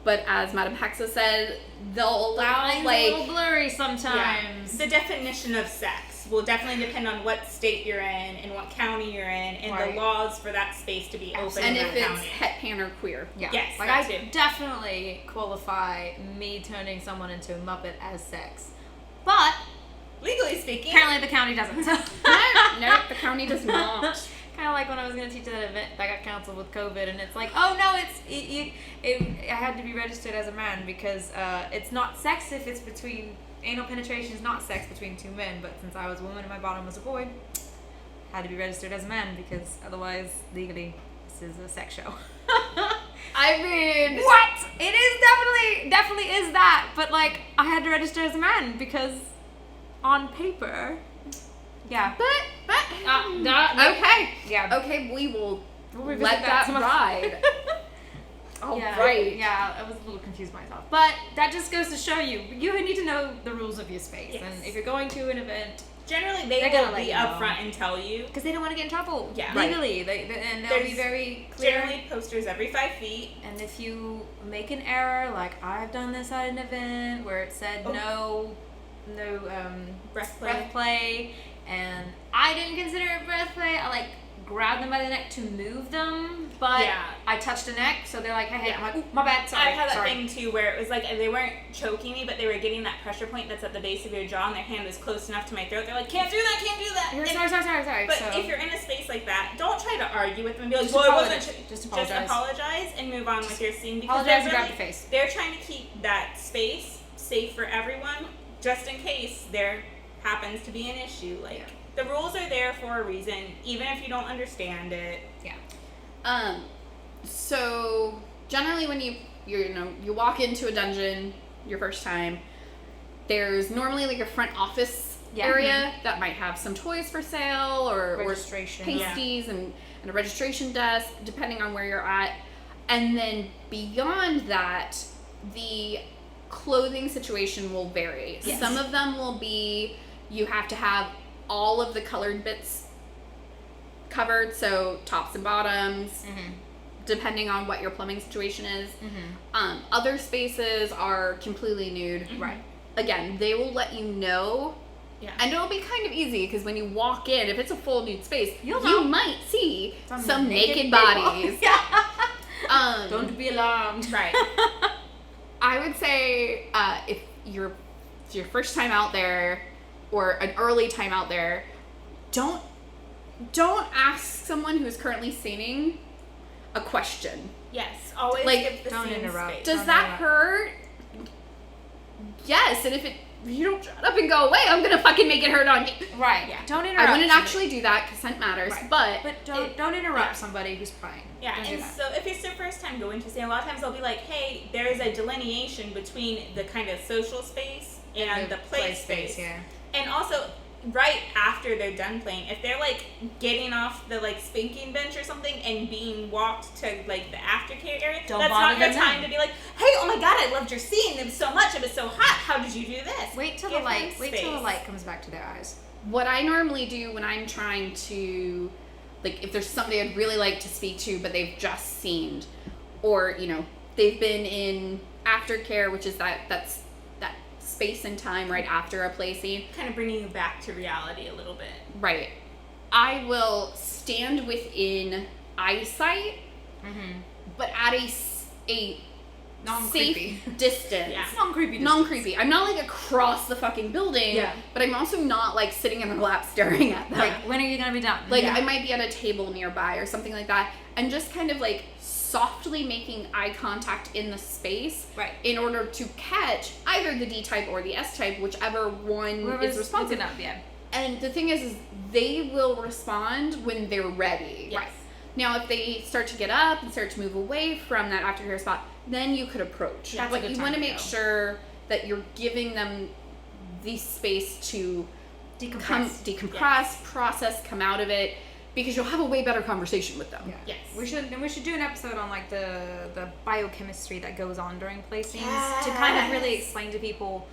But as Madam Hexe said, they'll allow a little blurry sometimes. Yeah. The definition of sex will definitely depend on what state you're in and what county you're in and the laws for that space to be open. And in if that it's county. het, pan, or queer. Yeah. Yes, like that I too. definitely qualify me turning someone into a Muppet as sex. But legally speaking, apparently the county doesn't. No, the county does not. Kind of like when I was going to teach at that event that got canceled with COVID, and it's like, oh no, I had to be registered as a man because it's not sex if it's between, anal penetration is not sex between two men, but since I was a woman and my bottom was a boy, I had to be registered as a man because otherwise, legally, this is a sex show. I mean, what? It is definitely is that, but like, I had to register as a man because on paper, yeah. But okay. Yeah. Okay, we will We'll let that ride. All right. Yeah, I was a little confused myself. But that just goes to show you need to know the rules of your space. Yes. And if you're going to an event, generally they gonna will be upfront and tell you. because they don't want to get in trouble. Yeah. Legally. And they'll be very clear. Generally posters every 5 feet. And if you make an error, like I've done this at an event where it said no breath play, and I didn't consider it breath play. I like grabbed them by the neck to move them, but I touched a neck, so they're like, hey, I'm like, ooh, my bad, sorry. I've had that thing too where it was like they weren't choking me, but they were getting that pressure point that's at the base of your jaw, and their hand was close enough to my throat. They're like, can't do that. Sorry. But so, if you're in a space like that, don't try to argue with them and be like, Just well, it apologize. wasn't. Just Just apologize. apologize and move on with your scene because apologize and they're grab your face. They're trying to keep that space safe for everyone, just in case there happens to be an issue. Like the rules are there for a reason, even if you don't understand it. Yeah. So generally, when you walk into a dungeon your first time, there's normally like a front office area that might have some toys for sale or registration, pasties and a registration desk, depending on where you're at. And then beyond that, the clothing situation will vary. Yes. Some of them will be you have to have all of the colored bits covered, so tops and bottoms, depending on what your plumbing situation is. Other spaces are completely nude. Right. Again, they will let you know. Yeah. And it'll be kind of easy because when you walk in, if it's a full nude space, you might see some naked bodies. Don't be alarmed. Right. I would say if you're your first time out there or an early time out there, don't ask someone who's currently singing a question. Yes. Always Like, give the don't same interrupt. space. Does that hurt? Yes, and if you don't shut up and go away, I'm gonna fucking make it hurt on you. Right. Yeah. Don't interrupt. I wouldn't actually do that. Consent matters, Right. but don't interrupt somebody who's praying. Yeah, Don't do and that. so if it's their first time going to sing, a lot of times they'll be like, hey, there's a delineation between the kind of social space and the play space. Yeah. And also, right after they're done playing, if they're like getting off the like spanking bench or something and being walked to like the aftercare area, Don't that's bother not your them time then. to be like, hey, oh my god, I loved your scene. It was so much. It was so hot. How did you do this? Wait till Give the light. them Wait till the space. light comes back to their eyes. what I normally do when I'm trying to, like, if there's somebody I'd really like to speak to, but they've just scened, or, you know, they've been in aftercare, which is that's that space and time right after a play scene. Kind of bringing you back to reality a little bit. Right. I will stand within eyesight, but at a Non-creepy. safe distance. Yeah. Non-creepy. Non-creepy. I'm not like across the fucking building, Yeah. but I'm also not like sitting in their lap staring at them. Like, when are you gonna be done? Like, Yeah. I might be at a table nearby or something like that, and just kind of like softly making eye contact in the space, Right. in order to catch either the D type or the S type, whichever one is responsive. Up, yeah. And the thing is they will respond when they're ready. Yes. Right. Now, if they start to get up and start to move away from that aftercare spot, then you could approach. That's a But good you time want to to make go. sure that you're giving them the space to decompress, process, come out of it, because you'll have a way better conversation with them. Yeah. Yes. We should do an episode on like the biochemistry that goes on during play scenes to Yes. kind of really explain to people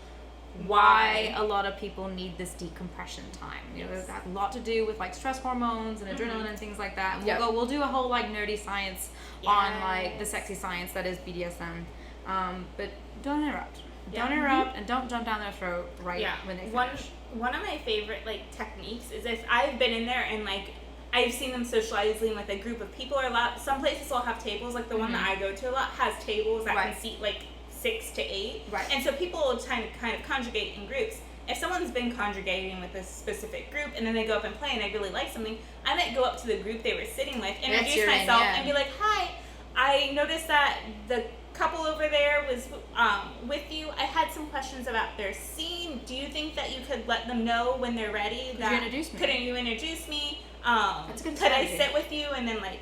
why a lot of people need this decompression time. You know, Yes. it's got a lot to do with like stress hormones and adrenaline and things like that. Yep. We'll do a whole like nerdy science on like the sexy science that is BDSM. But don't interrupt. Yeah. Don't interrupt and don't jump down their throat when they finish. One of my favorite like techniques is if I've been in there and like I've seen them socializing with a group of people, or a lot. Some places will have tables, like the one that I go to a lot has tables that Right. can seat like 6 to 8, Right. and so people will kind of conjugate in groups. If someone's been conjugating with a specific group and then they go up and play and I really like something, I might go up to the group they were sitting with, introduce your myself, in, yeah. and be like, "Hi, I noticed that the couple over there was with you. I had some questions about their scene. Do you think that you could let them know when they're ready? Could you introduce me? Couldn't you introduce me? That's a good could I strategy. sit with you and then like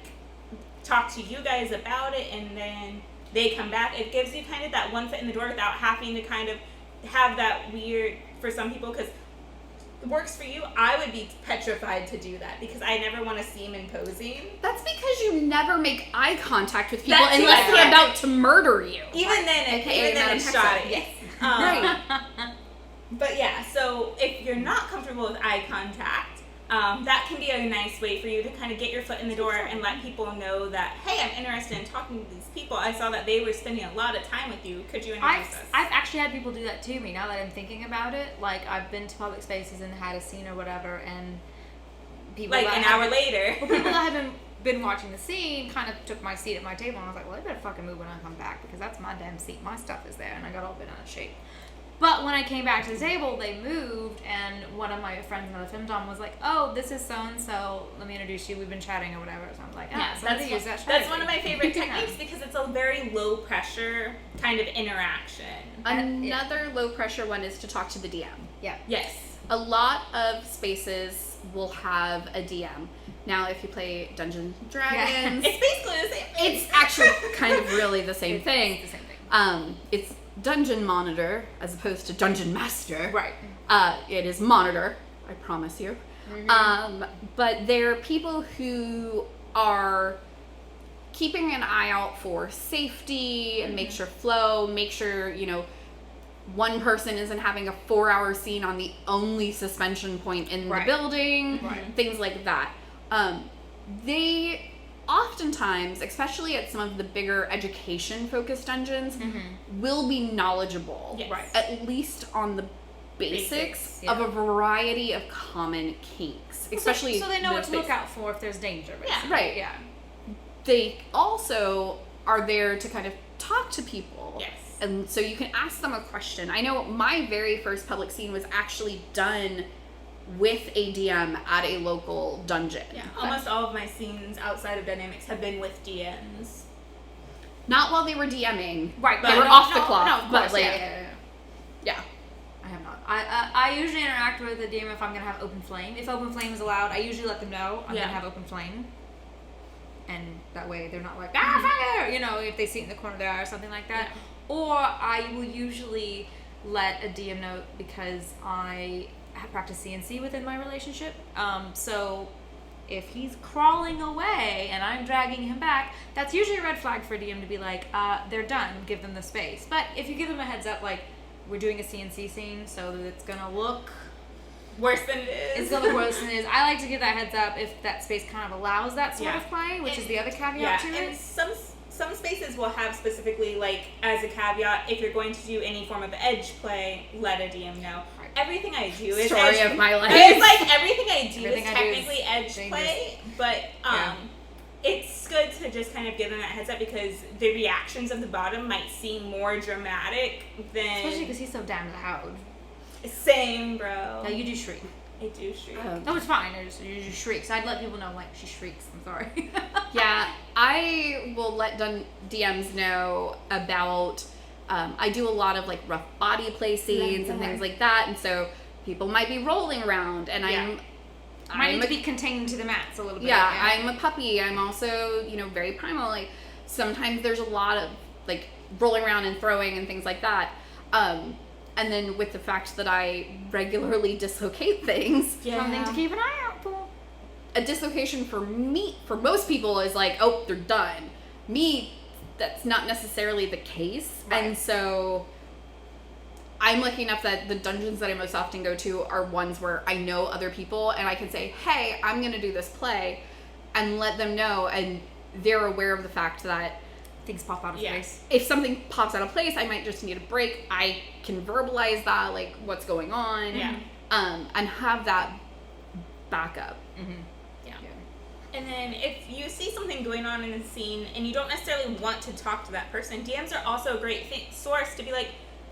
talk to you guys about it, and then they come back? It gives you kind of that one foot in the door without having to kind of have that weird, for some people, because it works for you. I would be petrified to do that because I never want to seem imposing. That's because you never make eye contact with people That too, unless I they're can't. about to murder you. Even then, AKA it's Hexe. shoddy. Yes. Right. But yeah, so if you're not comfortable with eye contact, that can be a nice way for you to kind of get your foot in the door and let people know that, hey, I'm interested in talking to these people. I saw that they were spending a lot of time with you. Could you introduce us? I've actually had people do that to me now that I'm thinking about it. Like, I've been to public spaces and had a scene or whatever, and people Like that an had hour later. well, people that had been watching the scene kind of took my seat at my table, and I was like, well, I better fucking move when I come back because that's my damn seat. My stuff is there, and I got all bent out of shape. But when I came back to the table, they moved, and one of my friends, another femdom, was like, "Oh, this is so and so. Let me introduce you. We've been chatting or whatever." So I'm like, Yeah, so I'm gonna use that that's strategy. one of my favorite Yeah. techniques because it's a very low pressure kind of interaction. Another low pressure one is to talk to the DM. Yeah. Yes. A lot of spaces will have a DM. Now, if you play Dungeons and Dragons, It's basically the same thing. it's actually kind of really the same thing. It's the same thing. It's Dungeon Monitor as opposed to Dungeon Master. Right. It is Monitor, I promise you. But there are people who are keeping an eye out for safety and make sure flow, make sure, you know, one person isn't having a 4-hour scene on the only suspension point in Right. the building, Right. things like that. they oftentimes, especially at some of the bigger education-focused dungeons, will be knowledgeable, Yes. Right. at least on the basics of a variety of common kinks, especially so they know what to those look out for if there's danger. Basically. Right. Yeah. They also are there to kind of talk to people. Yes. And so you can ask them a question. I know my very first public scene was actually done with a DM at a local dungeon. Yeah, almost all of my scenes outside of Dynamics have been with DMs. Not while they were DMing. Right. They but were no, off the no, clock. No, of but course. like, Yeah. I have not. I usually interact with the DM if I'm gonna have open flame. If open flame is allowed, I usually let them know I'm gonna have open flame. And that way they're not like, fire! You know, if they see it in the corner of their eye or something like that. Yeah. Or I will usually let a DM know because I have practiced CNC within my relationship. So if he's crawling away and I'm dragging him back, that's usually a red flag for a DM to be like, they're done, give them the space. But if you give them a heads up, like, we're doing a CNC scene, so that it's gonna look Worse than it is. it's gonna look worse than it is. I like to give that heads up if that space kind of allows that sort of play, which is the other caveat to and it. some spaces will have specifically, like, as a caveat, if you're going to do any form of edge play, let a DM know. Right. Everything I do is Story edge. of my life. It's like everything I do Everything is I do is technically edge dangerous. play, but it's good to just kind of give them that heads up because the reactions of the bottom might seem more dramatic than. Especially because he's so damn loud. Same, bro. No, you do shriek. I do shriek. No, it's fine. You just shrieks. I'd let people know, like, she shrieks. I'm sorry. Yeah, I will let DMs know about, I do a lot of like rough body play scenes and things like that, and so people might be rolling around, and Might need to be contained to the mats a little bit. Yeah, I'm a puppy. I'm also, very primal. Like, sometimes there's a lot of, like, rolling around and throwing and things like that. And then with the fact that I regularly dislocate things, Something to keep an eye out for. a dislocation for most people is like, oh, they're done. Me, that's not necessarily the case. Right. And so I'm lucky enough that the dungeons that I most often go to are ones where I know other people and I can say, hey, I'm going to do this play, and let them know, and they're aware of the fact that Things pop out of place. if something pops out of place, I might just need a break. I can verbalize that, like, what's going on, and have that backup. Yeah. And then if you see something going on in a scene and you don't necessarily want to talk to that person, DMs are also a great source to be like,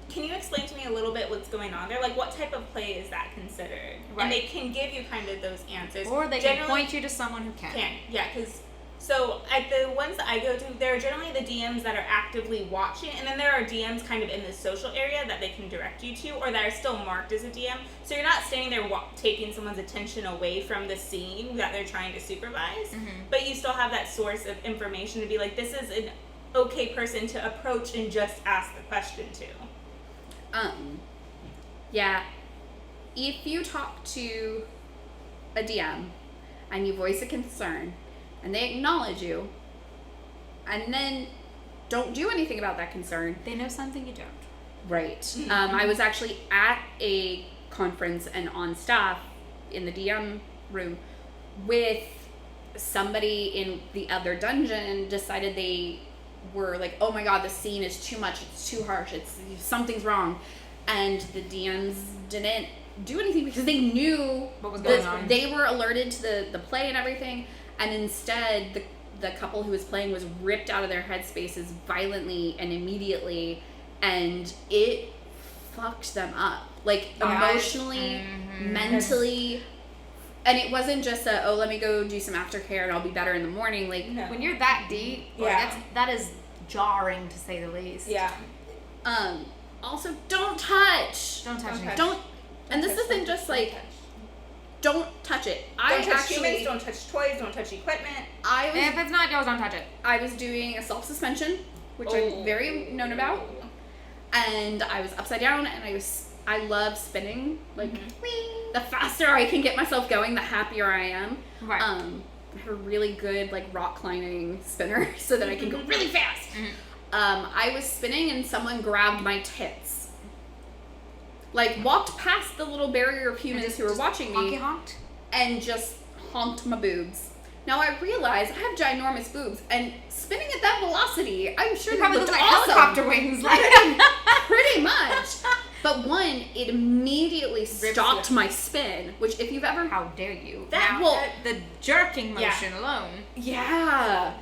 can you explain to me a little bit what's going on there? Like, what type of play is that considered? Right. And they can give you kind of those answers. Or they can point you to someone who can. Yeah, because so at the ones that I go to, there are generally the DMs that are actively watching, and then there are DMs kind of in the social area that they can direct you to, or that are still marked as a DM. So you're not standing there taking someone's attention away from the scene that they're trying to supervise, but you still have that source of information to be like, this is an okay person to approach and just ask the question to. Yeah, if you talk to a DM and you voice a concern and they acknowledge you and then don't do anything about that concern, They know something you don't. right. I was actually at a conference and on staff in the DM room with somebody in the other dungeon decided they were like, oh my god, this scene is too much, it's too harsh, something's wrong, and the DMs didn't do anything because they knew What was going on. They were alerted to the play and everything, and instead the couple who was playing was ripped out of their headspaces violently and immediately, and it fucked them up, like emotionally, mentally. And it wasn't just let me go do some aftercare and I'll be better in the morning. Like, When you're that deep, that is jarring to say the least. Yeah. Also, don't touch. Don't touch me. Don't. And this isn't just like, don't touch it. Don't touch humans, don't touch toys, don't touch equipment. If it's not yours, don't touch it. I was doing a self-suspension, which I'm very known about. And I was upside down, and I love spinning. Like, the faster I can get myself going, the happier I am. Right. I have a really good, like, rock climbing spinner so that I can go really fast. I was spinning, and someone grabbed my tits. Like, walked past the little barrier of humans who were watching me. Honked? And just honked my boobs Now I realize I have ginormous boobs, and spinning at that velocity, I'm sure It they probably looked looks like awesome. helicopter wings. Like, Pretty much. But one, it immediately stopped my spin, which if you've ever... how dare you? That- Now, the jerking motion alone. Yeah.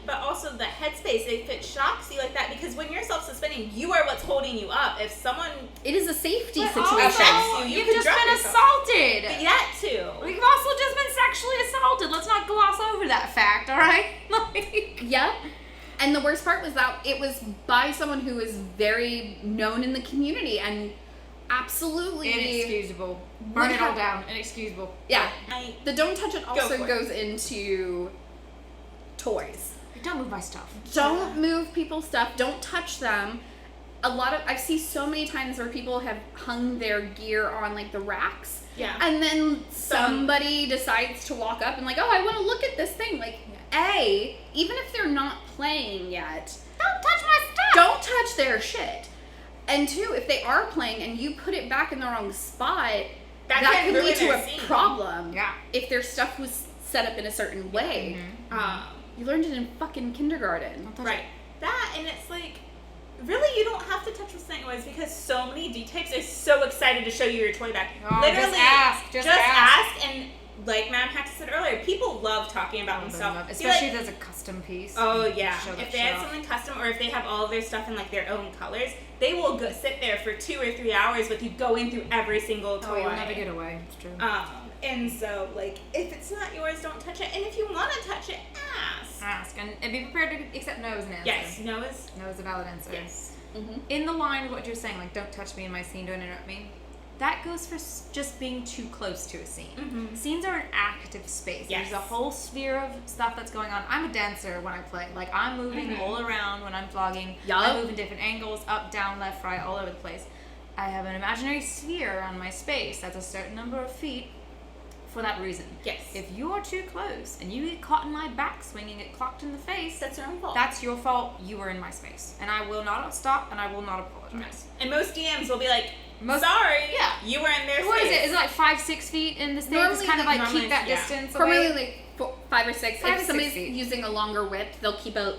But also the headspace, if it shocks you like that, because when you're self-suspending, you are what's holding you up. If someone... It is a safety But situation. also, You you've could just drop been yourself. assaulted. That too. We've also just been sexually assaulted. Let's not gloss over that fact, all right? Like, Yep. And the worst part was that it was by someone who is very known in the community and absolutely... inexcusable. Burn it all down. Inexcusable. Yeah. I The don't touch it also for it. goes into toys. Don't move my stuff. Don't move people's stuff. Don't touch them. I see so many times where people have hung their gear on like the racks. Yeah. And then somebody decides to walk up and like, oh, I want to look at this thing. Like, A, even if they're not playing yet, Don't touch my stuff. don't touch their shit. And two, if they are playing and you put it back in the wrong spot, that can could ruin lead to their a scene. problem. Yeah. If their stuff was set up in a certain way. Mm-hmm. You learned it in fucking kindergarten. Right. That, and it's like, really, you don't have to touch with anyways because so many D-types are so excited to show you your toy back. Oh, Literally, just ask. Just ask. and like Madam Hexe said earlier, people love talking about themselves. Especially Be if there's a custom piece. oh yeah, Show if that they shit had off. something custom or if they have all of their stuff in like their own colors, they will go sit there for 2 or 3 hours with you going through every single toy. Oh, you'll never get away. It's true. And so like if it's not yours, don't touch it. And if you want to touch it, ask. Ask and be prepared to accept no as an answer. Yes, no is No is a valid answer. yes. Mm-hmm. In the line of what you're saying, like don't touch me in my scene, don't interrupt me. That goes for just being too close to a scene. Mm-hmm. Scenes are an active space. Yes. There's a whole sphere of stuff that's going on. I'm a dancer when I play. Like I'm moving all around when I'm vlogging. Yup. I move in different angles, up, down, left, right, all over the place. I have an imaginary sphere around my space that's a certain number of feet for that reason. Yes. If you are too close and you get caught in my backswing and get clocked in the face, That's your own fault. that's your fault. You were in my space. And I will not stop and I will not apologize. And most DMs will be like, Most- sorry, yeah. you were in their What is space. it? Is it like 5-6 feet in the States? Normally, It's kind of like normally, keep that yeah. distance Probably away. like 5 or 6. 5 or If 6 somebody's feet. using a longer width, they'll keep a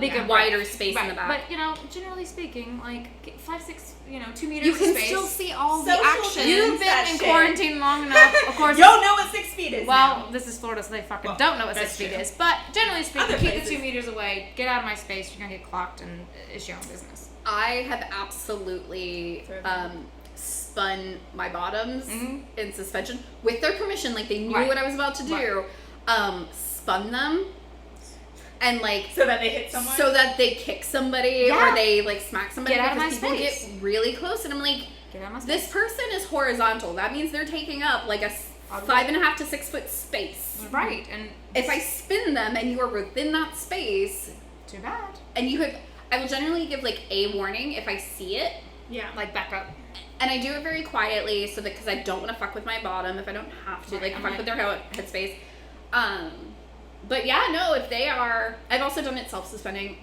bigger wider space right. in the back. But, you know, generally speaking, like 5-6, 2 meters You of can space. still see all the Social action. distance. You've been that in shit. quarantine long enough. Of course, You don't know what 6 feet is well, now. this is Florida, so they fucking Well, don't know what that's 6 feet true. is. But generally speaking, Other keep places. the 2 meters away. Get out of my space. You're gonna get clocked, and it's your own business. I have absolutely spun my bottoms in suspension with their permission. Like, they knew Right. what I was about to do. Spun them. And, like, So that they hit someone? so that they kick somebody Yeah. or they, like, smack somebody. Get out of because my people space. get really close. And I'm like, Get out of my space. this person is horizontal. That means they're taking up, like, a 5.5 to 6 foot space. Right, and If I spin them and you are within that space, too bad. and I will generally give like a warning if I see it, Yeah. Like back up. and I do it very quietly so that because I don't want to fuck with my bottom if I don't have to, like fuck with their headspace. But yeah, no, if they are, I've also done it self-suspending.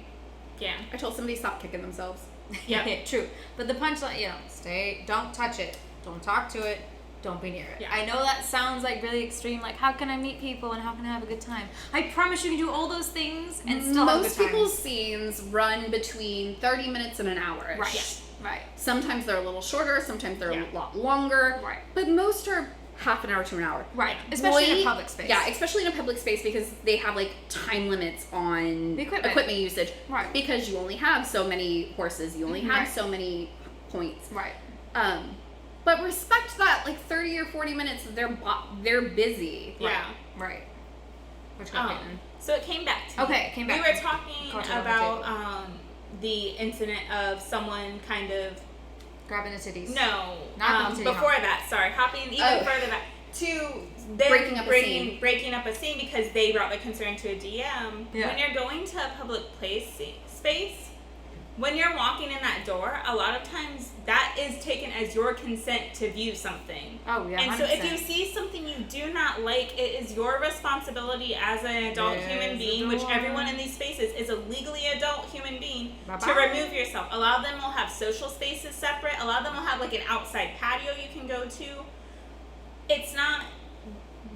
Yeah. I told somebody stop kicking themselves. Yeah. True. But the punchline, don't touch it. Don't talk to it. Don't be near it. Yeah. I know that sounds like really extreme, like how can I meet people and how can I have a good time? I promise you can do all those things and still have a Most good time. people's scenes run between 30 minutes and an hour. Right. Yeah. Right. Sometimes they're a little shorter, sometimes they're Yeah. a lot longer. Right. But most are half an hour to an hour. Right. Especially in Boy- a public space. Yeah, especially in a public space because they have like time limits on The equipment. usage. Right. Because you only have so many horses, you only have Right. so many points. Right. But respect that like 30 or 40 minutes they're busy. Yeah. Right. Which got Kaitlyn. So it came back to me. Okay, it came back We to were me. talking Caught it on the about the incident of someone kind of Grabbing the titties. no Not the titty before hop. that. Sorry, hopping even Oh. further back to them breaking up a scene because they brought the concern to a DM. Yeah. When you're going to a public space, when you're walking in that door, a lot of times that is taken as your consent to view something. Oh yeah. And so if 100%. you see something you do not like, it is your responsibility as an adult There's human the being, which door. everyone in these spaces is a legally adult human being, to Bye-bye. remove yourself. A lot of them will have social spaces separate. A lot of them will have like an outside patio you can go to. It's not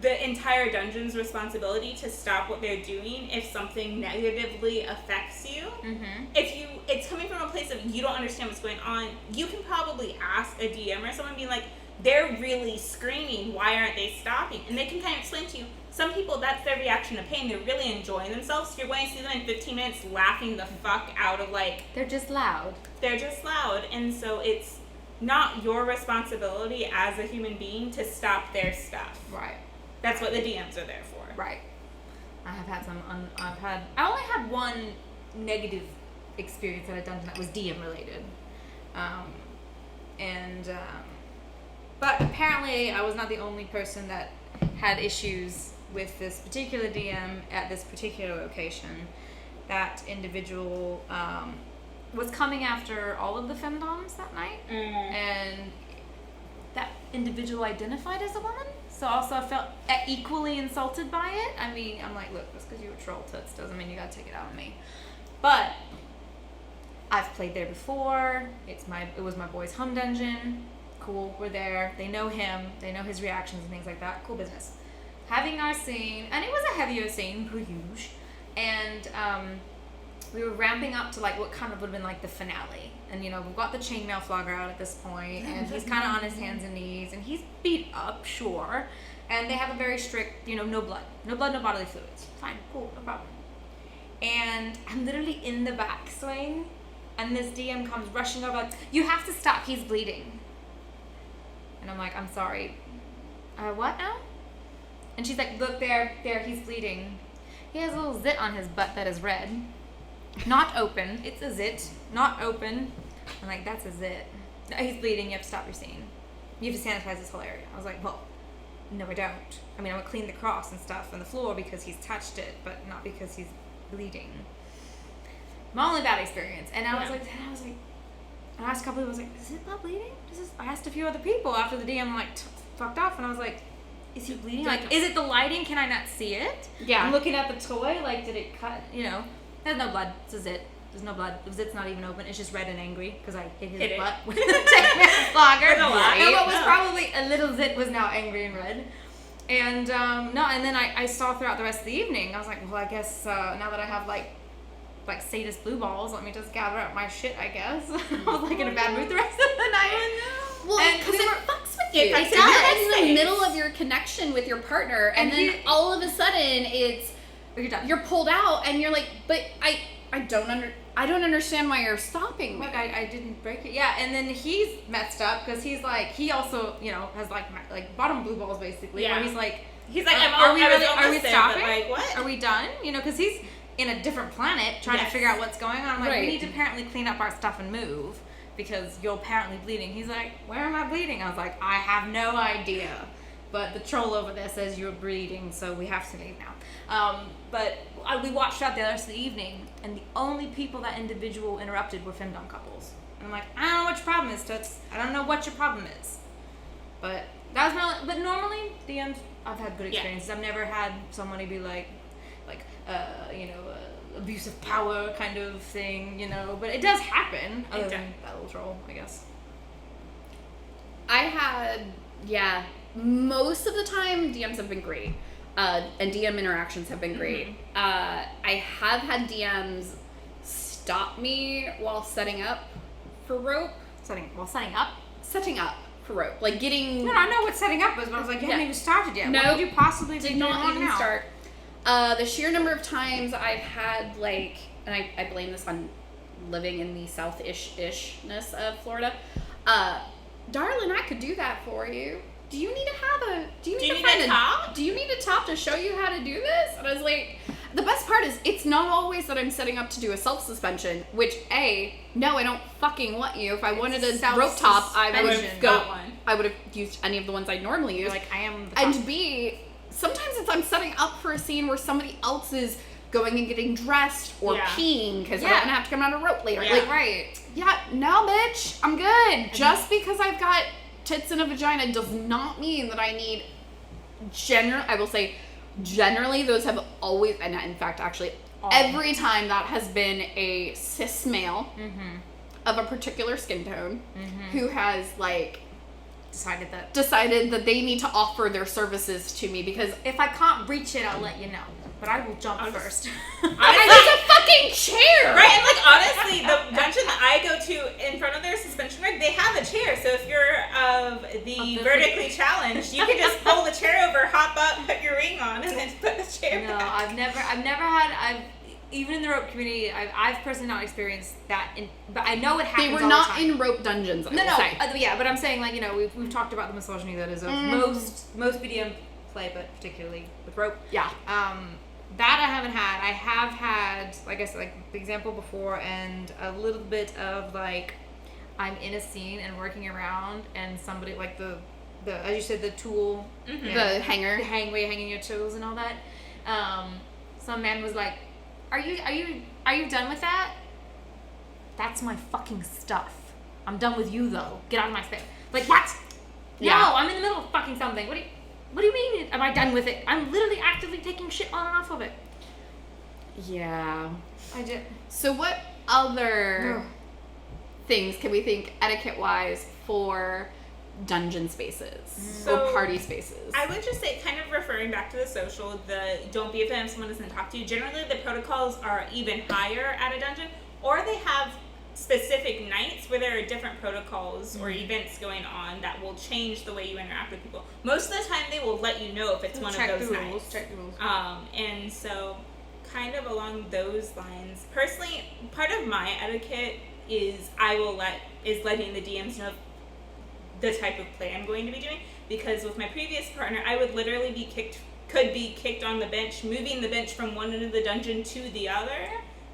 the entire dungeon's responsibility to stop what they're doing if something negatively affects you. Mm-hmm. If it's coming from a place of you don't understand what's going on, you can probably ask a DM or someone, be like, they're really screaming, why aren't they stopping? And they can kind of explain to you, some people, that's their reaction to pain. They're really enjoying themselves. You're going to see them in 15 minutes laughing the fuck out of, like... They're just loud. They're just loud. And so it's not your responsibility as a human being to stop their stuff. Right. That's what the DMs are there for. Right. I have had I only had one negative experience at a dungeon that was DM related. But apparently I was not the only person that had issues with this particular DM at this particular location. That individual was coming after all of the femdoms that night, and that individual identified as a woman. So also I felt equally insulted by it. I mean, I'm like, look, just because you were troll tits doesn't mean you gotta take it out on me. But I've played there before. It was my boy's home dungeon. Cool, we're there. They know him. They know his reactions and things like that. Cool business. Having our scene, and it was a heavier scene, per usual. And we were ramping up to like what kind of would have been like the finale. And we've got the chainmail flogger out at this point, and he's kind of on his hands and knees, and he's beat up, sure. And they have a very strict, no blood, no bodily fluids. Fine, cool, no problem. And I'm literally in the back swing, and this DM comes rushing over like, you have to stop, he's bleeding. And I'm like, I'm sorry. What now? And she's like, look there, he's bleeding. He has a little zit on his butt that is red. Not open. It's a zit. Not open. I'm like, that's a zit. No, he's bleeding. You have to stop your scene. You have to sanitize this whole area. I was like, well, no, I don't. I mean, I'm going to clean the cross and stuff on the floor because he's touched it, but not because he's bleeding. My only bad experience. And I was like, I asked a couple people, I was like, is it not bleeding? I asked a few other people after the DM like fucked off, and I was like, is he bleeding? Like, is it the lighting? Can I not see it? Yeah. I'm looking at the toy, like, did it cut, There's no blood. It's a zit. There's no blood. The zit's not even open. It's just red and angry because I hit his butt with the chainmail flogger. No, what was probably a little zit was now angry and red. And and then I saw throughout the rest of the evening, I was like, well, I guess now that I have like sadist blue balls, let me just gather up my shit, I guess. I was like in a bad mood the rest of the night. Well, because it fucks with you. It does. You're in the middle of your connection with your partner, and then all of a sudden you're pulled out, and you're like, but I don't understand why you're stopping me. Like I didn't break it. Yeah, and then he's messed up because he's like, he also has like bottom blue balls basically. Yeah. Where he's like, are we stopping? Like, what? Are we done? Because he's in a different planet trying to figure out what's going on. I'm like, we need to apparently clean up our stuff and move because you're apparently bleeding. He's like, where am I bleeding? I was like, I have no idea. But the troll over there says you're bleeding, so we have to leave now. But we watched throughout the rest of the evening, and the only people that individual interrupted were femdom couples. And I'm like, I don't know what your problem is, Toots. I don't know what your problem is. But that was but normally DMs, I've had good experiences. I've never had somebody be like abusive power kind of thing, but it does happen. Other than that little troll, I guess. I had, most of the time DMs have been great. And DM interactions have been great. Mm-hmm. I have had DMs stop me while setting up for rope. Setting up for rope. Like getting... No, I know what setting up is, but I was like, you haven't even started yet. No. What would you possibly be did not even start. The sheer number of times I've had, and I blame this on living in the south-ishness of Florida. Darling, I could do that for you. Do you need a top to show you how to do this? And I was like, the best part is it's not always that I'm setting up to do a self-suspension, which no, I don't fucking want you. If I wanted a rope top, I would have used any of the ones I normally use. You're like, I am the top. And B, sometimes it's I'm setting up for a scene where somebody else is going and getting dressed or peeing because I don't have to come out of rope later. No, bitch, I'm good. Just because I've got tits and a vagina does not mean that I need generally those have always, and in fact actually every time that has been a cis male of a particular skin tone who has decided that they need to offer their services to me because if I can't reach it, I'll let you know. But I will jump first. it's a fucking chair! Right, and like honestly, the dungeon that I go to in front of their suspension rig, they have a chair. So if you're of the vertically challenged, you can just pull the chair over, hop up, put your ring on, and then put the chair back. Even in the rope community, I've personally not experienced that. But I know it happens. They were all not the time. in rope dungeons. Yeah, but I'm saying like we've talked about the misogyny that is of most BDM play, but particularly with rope. Yeah. That I haven't had. I have had, like I said, like the example before, and a little bit of like I'm in a scene and working around, and somebody like the as you said the tool, the hanger, where you're hanging your tools and all that. Some man was like, Are you done with that? That's my fucking stuff. I'm done with you though. Get out of my space. Like what? Yeah. No, I'm in the middle of fucking something. What do you mean? Am I done with it? I'm literally actively taking shit on and off of it. Yeah. I did. So what other things can we think etiquette-wise for dungeon spaces or party spaces? I would just say, kind of referring back to the social, the don't be offended if someone doesn't talk to you. Generally, the protocols are even higher at a dungeon, or they have specific nights where there are different protocols or events going on that will change the way you interact with people. Most of the time, they will let you know if it's one of those nights. Check the rules. And so, kind of along those lines, personally, part of my etiquette is letting the DMs know the type of play I'm going to be doing, because with my previous partner, I would literally could be kicked on the bench, moving the bench from one end of the dungeon to the other.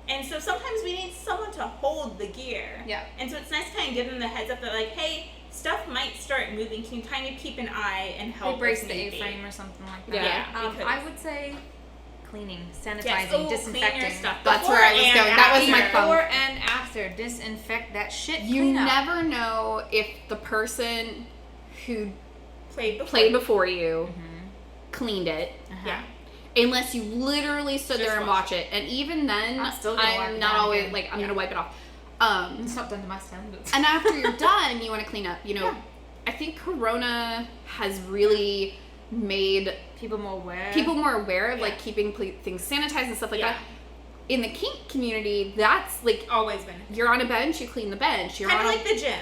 And so sometimes we need someone to hold the gear. Yeah. And so it's nice to kind of give them the heads up that like, hey, stuff might start moving. Can you kind of keep an eye and help? They brace the A-frame or something like that. Yeah. I would say cleaning, sanitizing, disinfecting. Clean your stuff. That's where I was going. That was my phone. Before and after, disinfect that shit. You never know if the person who played before you cleaned it. Yeah. Unless you literally stood there and watch it. And even then, I'm not always, like, I'm going to wipe it off. It's not done to my standards. And after you're done, you want to clean up. You know, I think Corona has really made people more aware of, like, keeping things sanitized and stuff like that. In the kink community, that's, like, always been. You're on a bench, you clean the bench. You're kind of like the gym.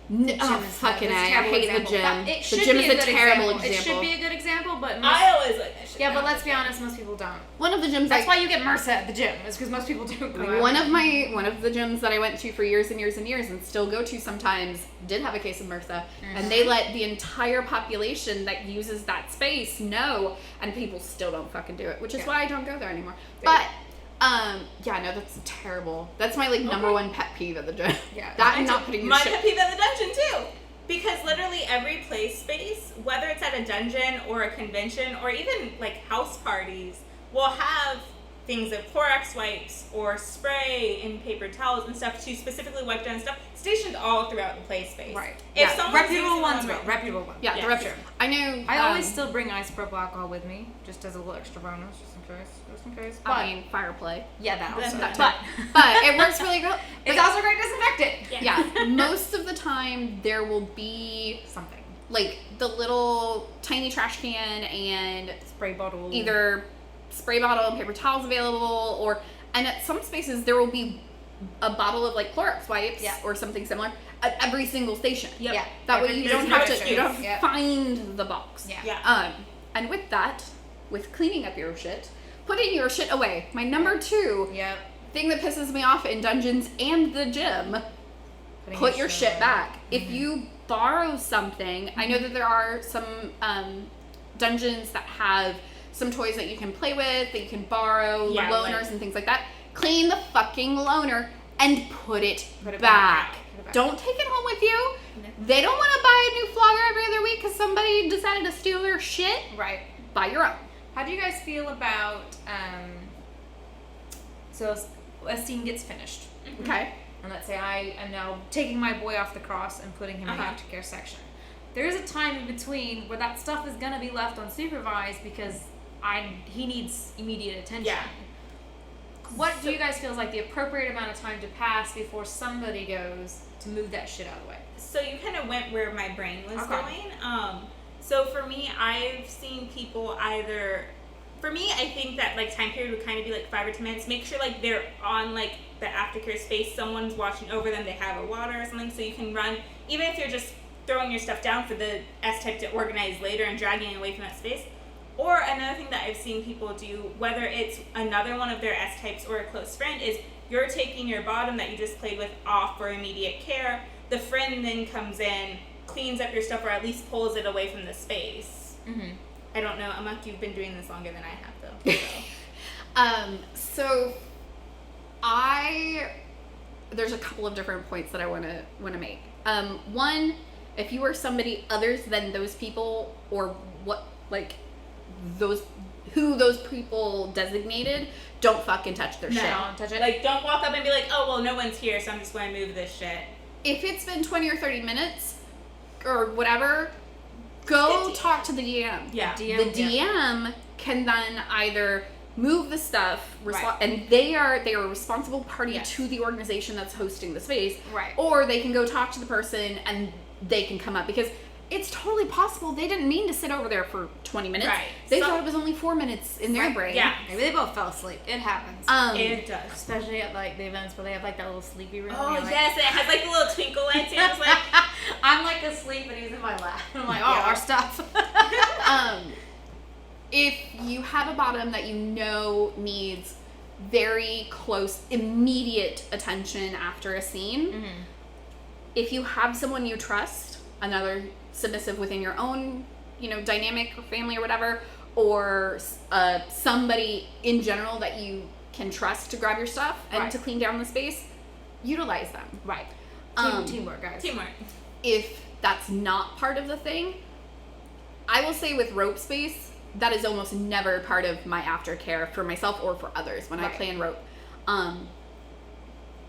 Fucking A. I hate the gym. The gym is a terrible example. It should be a good example, but I always like that shit. Yeah, but let's be honest, most people don't. One of the gyms. That's why you get MRSA at the gym. Is because most people do. One of the gyms that I went to for years and years and years, and still go to sometimes, did have a case of MRSA, and they let the entire population that uses that space know, and people still don't fucking do it, which is why I don't go there anymore. But. That's terrible. That's my number one pet peeve at the gym. Yeah, that and not putting your shit. My pet peeve at the dungeon too, because literally every play space, whether it's at a dungeon or a convention or even like house parties, will have things like Clorox wipes or spray and paper towels and stuff to specifically wipe down stuff stationed all throughout the play space. Right. If reputable ones. Yeah, the reputable. I know. I always still bring isopropyl alcohol with me, just as a little extra bonus, just in case. But, I mean, fire play. Yeah, that also. But it works really good. It's also great disinfectant. Yeah. Most of the time, there will be something like the little tiny trash can and spray bottle. Either spray bottle and paper towels available, and at some spaces there will be a bottle of like Clorox wipes or something similar at every single station. Yep. Yeah. That way you don't have to find the box. Yeah. And with that, with cleaning up your shit, putting your shit away. My number 2 thing that pisses me off in dungeons and the gym, put your shit back. If you borrow something, I know that there are some dungeons that have some toys that you can play with, that you can borrow, loaners and things like that. Clean the fucking loaner and put it back. Don't take it home with you. They don't want to buy a new flogger every other week because somebody decided to steal their shit. Right. Buy your own. How do you guys feel about, so a scene gets finished. Okay. And let's say I am now taking my boy off the cross and putting him in the aftercare section. There is a time in between where that stuff is going to be left unsupervised because he needs immediate attention. Yeah. What do you guys feel is like the appropriate amount of time to pass before somebody goes to move that shit out of the way? So you kind of went where my brain was going. So for me, I've seen people either. For me, I think that like time period would kind of be like 5 or 10 minutes. Make sure like they're on like the aftercare space. Someone's watching over them. They have a water or something, so you can run. Even if you're just throwing your stuff down for the S-type to organize later and dragging it away from that space. Or another thing that I've seen people do, whether it's another one of their S-types or a close friend, is you're taking your bottom that you just played with off for immediate care. The friend then comes in, cleans up your stuff, or at least pulls it away from the space. Mm-hmm. I don't know, Aemok, you've been doing this longer than I have, though. So there's a couple of different points that I want to make. One, if you are somebody other than those people, or what, like, who those people designated, don't fucking touch their shit. Don't touch it. Like, don't walk up and be like, oh, well, no one's here, so I'm just going to move this shit. If it's been 20 or 30 minutes, or whatever, go talk to the DM. Yeah. The DM can then either move the stuff, and they are a responsible party to the organization that's hosting the space. Right. Or they can go talk to the person and they can come up, because it's totally possible they didn't mean to sit over there for 20 minutes. Right. They thought it was only 4 minutes in their brain. Yeah. Maybe they both fell asleep. It happens. It does. Especially at like the events where they have like that little sleepy room. Oh, like, yes, it has like a little twinkle light too. It's like, I'm like asleep and he's in my lap. And I'm like, our stuff. If you have a bottom that you know needs very close, immediate attention after a scene, if you have someone you trust, another submissive within your own, dynamic or family or whatever, or somebody in general that you can trust to grab your stuff and to clean down the space, utilize them. Right. Teamwork, guys. Teamwork. If that's not part of the thing, I will say with rope space, that is almost never part of my aftercare for myself or for others when I play in rope.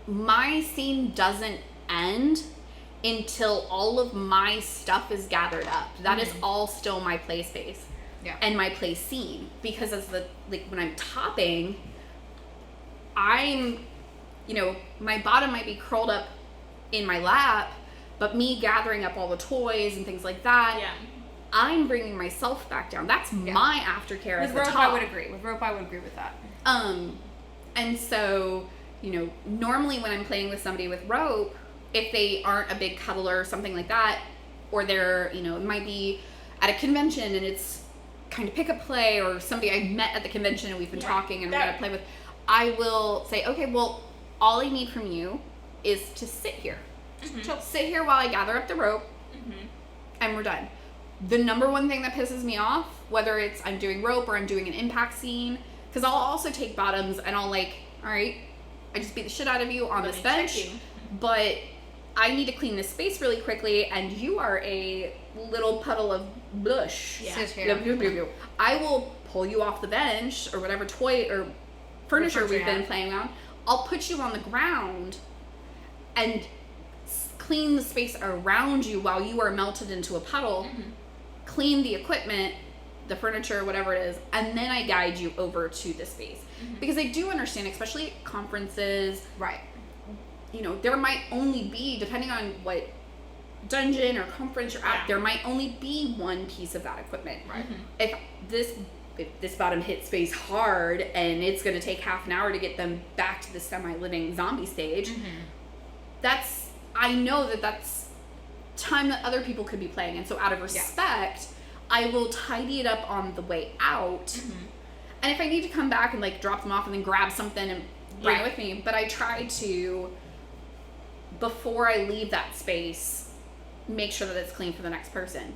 My scene doesn't end until all of my stuff is gathered up. That is all still my play space and my play scene, because as when I'm topping, I'm, my bottom might be curled up in my lap, but me gathering up all the toys and things like that, I'm bringing myself back down. That's my aftercare at the top. I would agree. With rope, I would agree with that. And so, normally when I'm playing with somebody with rope, if they aren't a big cuddler or something like that, or they're, it might be at a convention and it's kind of pick up play, or somebody I met at the convention and we've been talking and we're going to play with, I will say, okay, well, all I need from you is to sit here. Just sit here while I gather up the rope, and we're done. The number one thing that pisses me off, whether it's I'm doing rope or I'm doing an impact scene, because I'll also take bottoms and I'll all right, I just beat the shit out of you on this bench, but I need to clean this space really quickly, and you are a little puddle of blush. Sit here. I will pull you off the bench or whatever toy or furniture we've been playing on. I'll put you on the ground and clean the space around you while you are melted into a puddle. Clean the equipment, the furniture, whatever it is, and then I guide you over to the space. Because I do understand, especially at conferences, there might only be, depending on what dungeon or conference you're at, there might only be one piece of that equipment. If this bottom hits space hard and it's going to take half an hour to get them back to the semi-living zombie stage, I know that's time that other people could be playing, and so out of respect, I will tidy it up on the way out. And if I need to come back and drop them off and then grab something and bring it with me, but I try to, before I leave that space, make sure that it's clean for the next person.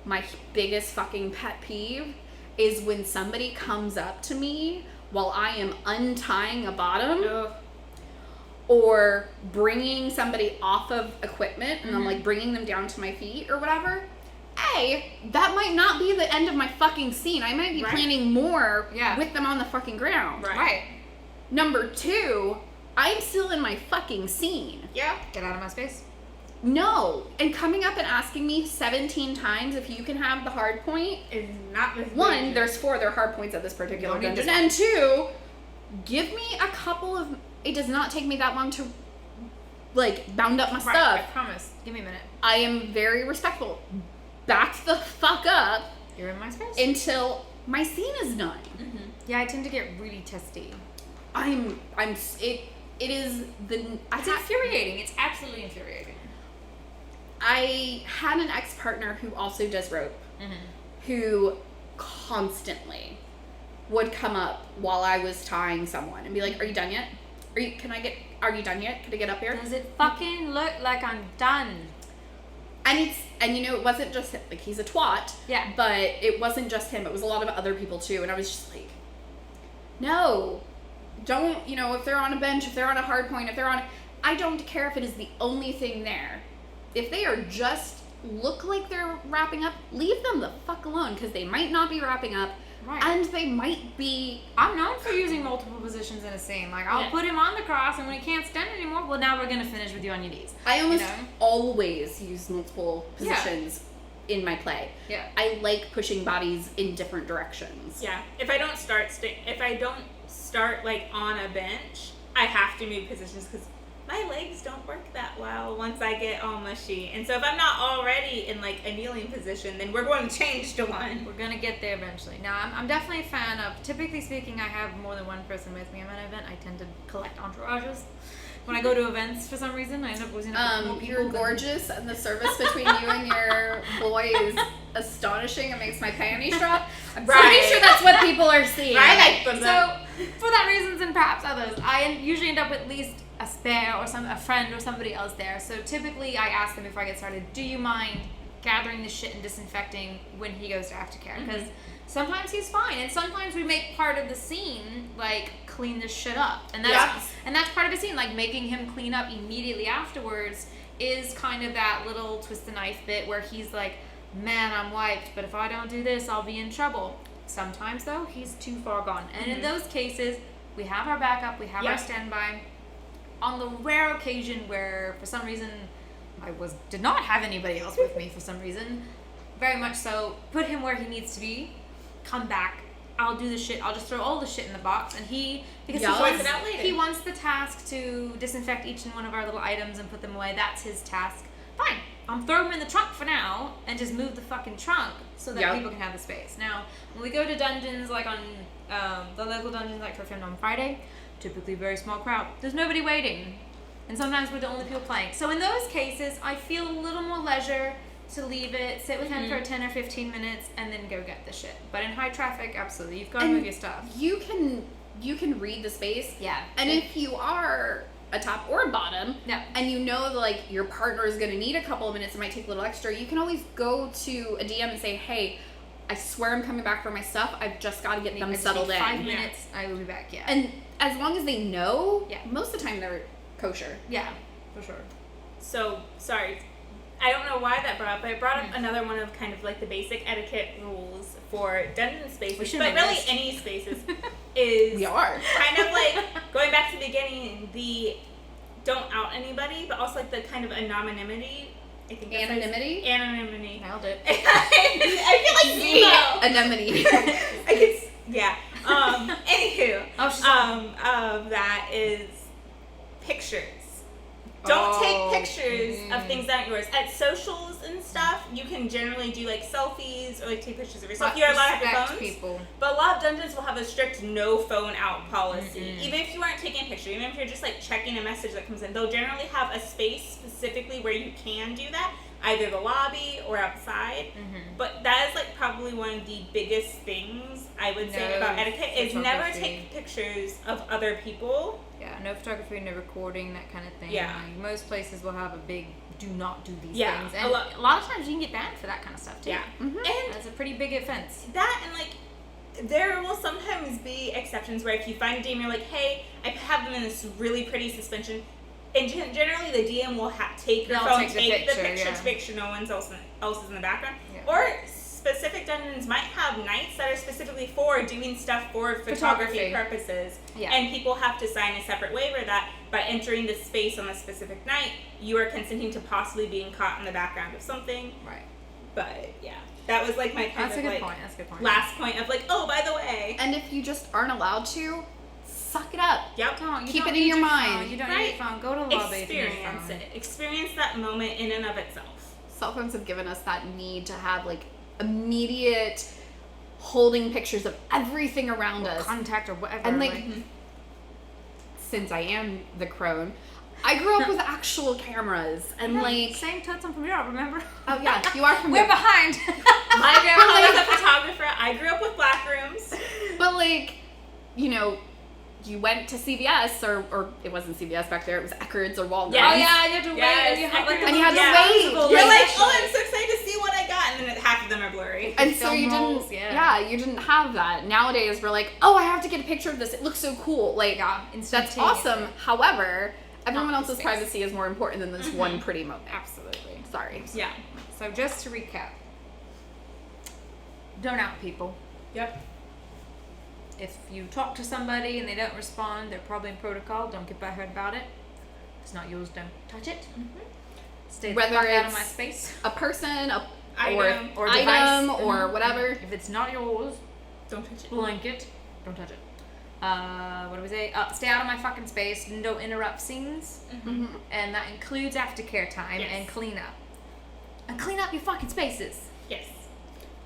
My biggest fucking pet peeve is when somebody comes up to me while I am untying a bottom or bringing somebody off of equipment and I'm bringing them down to my feet or whatever. That might not be the end of my fucking scene. I might be planning more with them on the fucking ground. Number 2, I'm still in my fucking scene. Get out of my space. No. And coming up and asking me 17 times if you can have the hard point is not this. 1, there's 4 other hard points at this particular dungeon. And 2, give me a couple of... It does not take me that long to like bound up my Right, stuff. I promise. Give me a minute. I am very respectful. Back the fuck up. You're in my space. Until my scene is done. Mm-hmm. Yeah, I tend to get really testy. It is It's infuriating. It's absolutely infuriating. I had an ex-partner who also does rope, who constantly would come up while I was tying someone and be like, "Are you done yet? Are you done yet? Can I get up here?" Does it fucking look like I'm done? And you know, it wasn't just him. Like, he's a twat. Yeah. But it wasn't just him. It was a lot of other people too. And I was just like, no, don't, you know, if they're on a bench, if they're on a hard point, I don't care if it is the only thing there. If they are just look like they're wrapping up, leave them the fuck alone, because they might not be wrapping up. Right. And they might be... I'm known for using multiple positions in a scene. Like, I'll put him on the cross, and when he can't stand anymore, well, now we're going to finish with you on your knees. I almost always use multiple positions in my play. Yeah. I like pushing bodies in different directions. Yeah. If I don't start like on a bench, I have to move positions because my legs don't work that well once I get all mushy. And so if I'm not already in like a kneeling position, then we're going to change to one. We're going to get there eventually. Now, I'm definitely a fan of, typically speaking, I have more than one person with me at an event. I tend to collect entourages. When I go to events, for some reason, I end up losing up with more people. You're gorgeous, and the service between you and your boy is astonishing. It makes my panties drop. I'm pretty sure that's what people are seeing. I like them. So, for that reasons and perhaps others, I usually end up with at least a spare or a friend or somebody else there. So typically I ask them before I get started, do you mind gathering the shit and disinfecting when he goes to aftercare? Because sometimes he's fine, and sometimes we make part of the scene like clean this shit up, and that's part of the scene, like making him clean up immediately afterwards is kind of that little twist the knife bit where he's like, man, I'm wiped, but if I don't do this, I'll be in trouble. Sometimes though, he's too far gone, and in those cases, we have our backup, we have our standby. On the rare occasion where, for some reason, I did not have anybody else with me for some reason, very much so, put him where he needs to be, come back, I'll do the shit, I'll just throw all the shit in the box, and because he wants the task to disinfect each and one of our little items and put them away, that's his task. Fine, I'm throwing them in the trunk for now, and just move the fucking trunk so that people can have the space. Now, when we go to dungeons, like on the local dungeons, like for Film on Friday, typically very small crowd. There's nobody waiting. And sometimes we're the only people playing. So in those cases, I feel a little more leisure to leave it, sit with him for 10 or 15 minutes, and then go get the shit. But in high traffic, absolutely. You've got to move your stuff. You can read the space. Yeah. And if you are a top or a bottom, and you know that like your partner is going to need a couple of minutes, it might take a little extra, you can always go to a DM and say, hey, I swear I'm coming back for my stuff. I've just got to get them settled in. 5 minutes, I will be back, And as long as they know, most of the time they're kosher. Yeah, for sure. So, sorry. I don't know why that brought up, but it brought up another one of kind of like the basic etiquette rules for dungeon spaces, but really any spaces, is we are kind of like, going back to the beginning, the don't out anybody, but also like the kind of anonymity. I think that's anonymity? Anonymity. Nailed it. I feel like Zemo. Anemone. Anywho, that is pictures. Don't take pictures of things that aren't yours. At socials and stuff, you can generally do like selfies or like take pictures of yourself. You're allowed to have your phones. But a lot of dungeons will have a strict no phone out policy. Even if you aren't taking a picture, even if you're just like checking a message that comes in, they'll generally have a space specifically where you can do that, either the lobby or outside. But that is like probably one of the biggest things I would say about etiquette is never take pictures of other people. Yeah, no photography, no recording, that kind of thing. Yeah. Like, most places will have a big do not do these Yeah, things. And a lot of times you can get banned for that kind of stuff too. Yeah. And that's a pretty big offense. That and like there will sometimes be exceptions where if you find a DM, you're like, hey, I have them in this really pretty suspension. And generally the DM will take your phone, take the picture to make sure no one else is in the background. Yeah. Or specific dungeons might have nights that are specifically for doing stuff for photography purposes. Yeah. And people have to sign a separate waiver that by entering the space on a specific night, you are consenting to possibly being caught in the background of something. Right. But yeah, that was like my kind That's of a good like point. That's a good point. last point of like, oh, by the way. And if you just aren't allowed to, suck it up. Yep. Keep it in your mind. Phone. You don't Right. need your phone. Go to the lobby. Experience it. Experience that moment in and of itself. Cell phones have given us that need to have like immediate holding pictures of everything around us. Contact or whatever. And like, since I am the crone, I grew up with actual cameras and like. Same Tutson from Europe, remember? Oh yeah, you are from We're Europe. behind. My grandma was a photographer. I grew up with black rooms. But like, you know, you went to CVS or it wasn't CVS back there. It was Eckerd's or Walgreens. Yes. Oh yeah, and you had to wait. Yes, And you had like and you had to Yeah. wait. You're like, oh, I'm so excited to see what I got, and then half of them are blurry. And so you Film didn't, rolls, yeah. you didn't have that. Nowadays, we're like, oh, I have to get a picture of this. It looks so cool. Like, that's instantaneously. awesome. However, everyone Not the else's space. privacy is more important than this one pretty moment. Absolutely. Sorry. Yeah. So just to recap, don't out people. Yep. If you talk to somebody and they don't respond, they're probably in protocol. Don't get butthurt about it. If it's not yours, don't touch it. Stay the Whether fuck out of it's my space. A person, Item. Or item, device. or whatever. If it's not yours, Don't touch it. blanket, don't touch it. What do we say? Stay out of my fucking space and don't interrupt scenes. And that includes aftercare time Yes. and cleanup. And clean up your fucking spaces. Yes.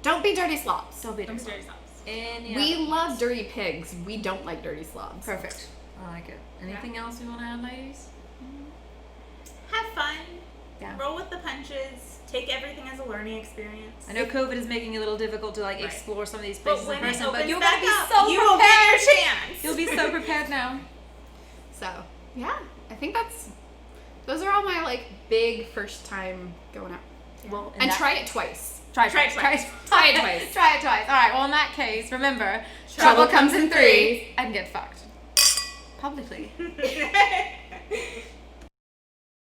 Don't be dirty slobs. Don't be Don't dirty. stir yourselves. We love dirty pigs. We don't like dirty slobs. Perfect. I like it. Anything else we want to add, ladies? Have fun. Yeah. Roll with the punches. Take everything as a learning experience. I know COVID is making it a little difficult to like Right. explore some of these But places when in it person, opens but you're back gonna be up, so you will get your prepared. chance. You'll be so prepared now. So, yeah, I think those are all my like big first time going out. Well, And try it twice. Try it Try twice. it Try it twice. Try it twice. All right. Well, in that case, remember, Trouble comes in threes. and get fucked publicly.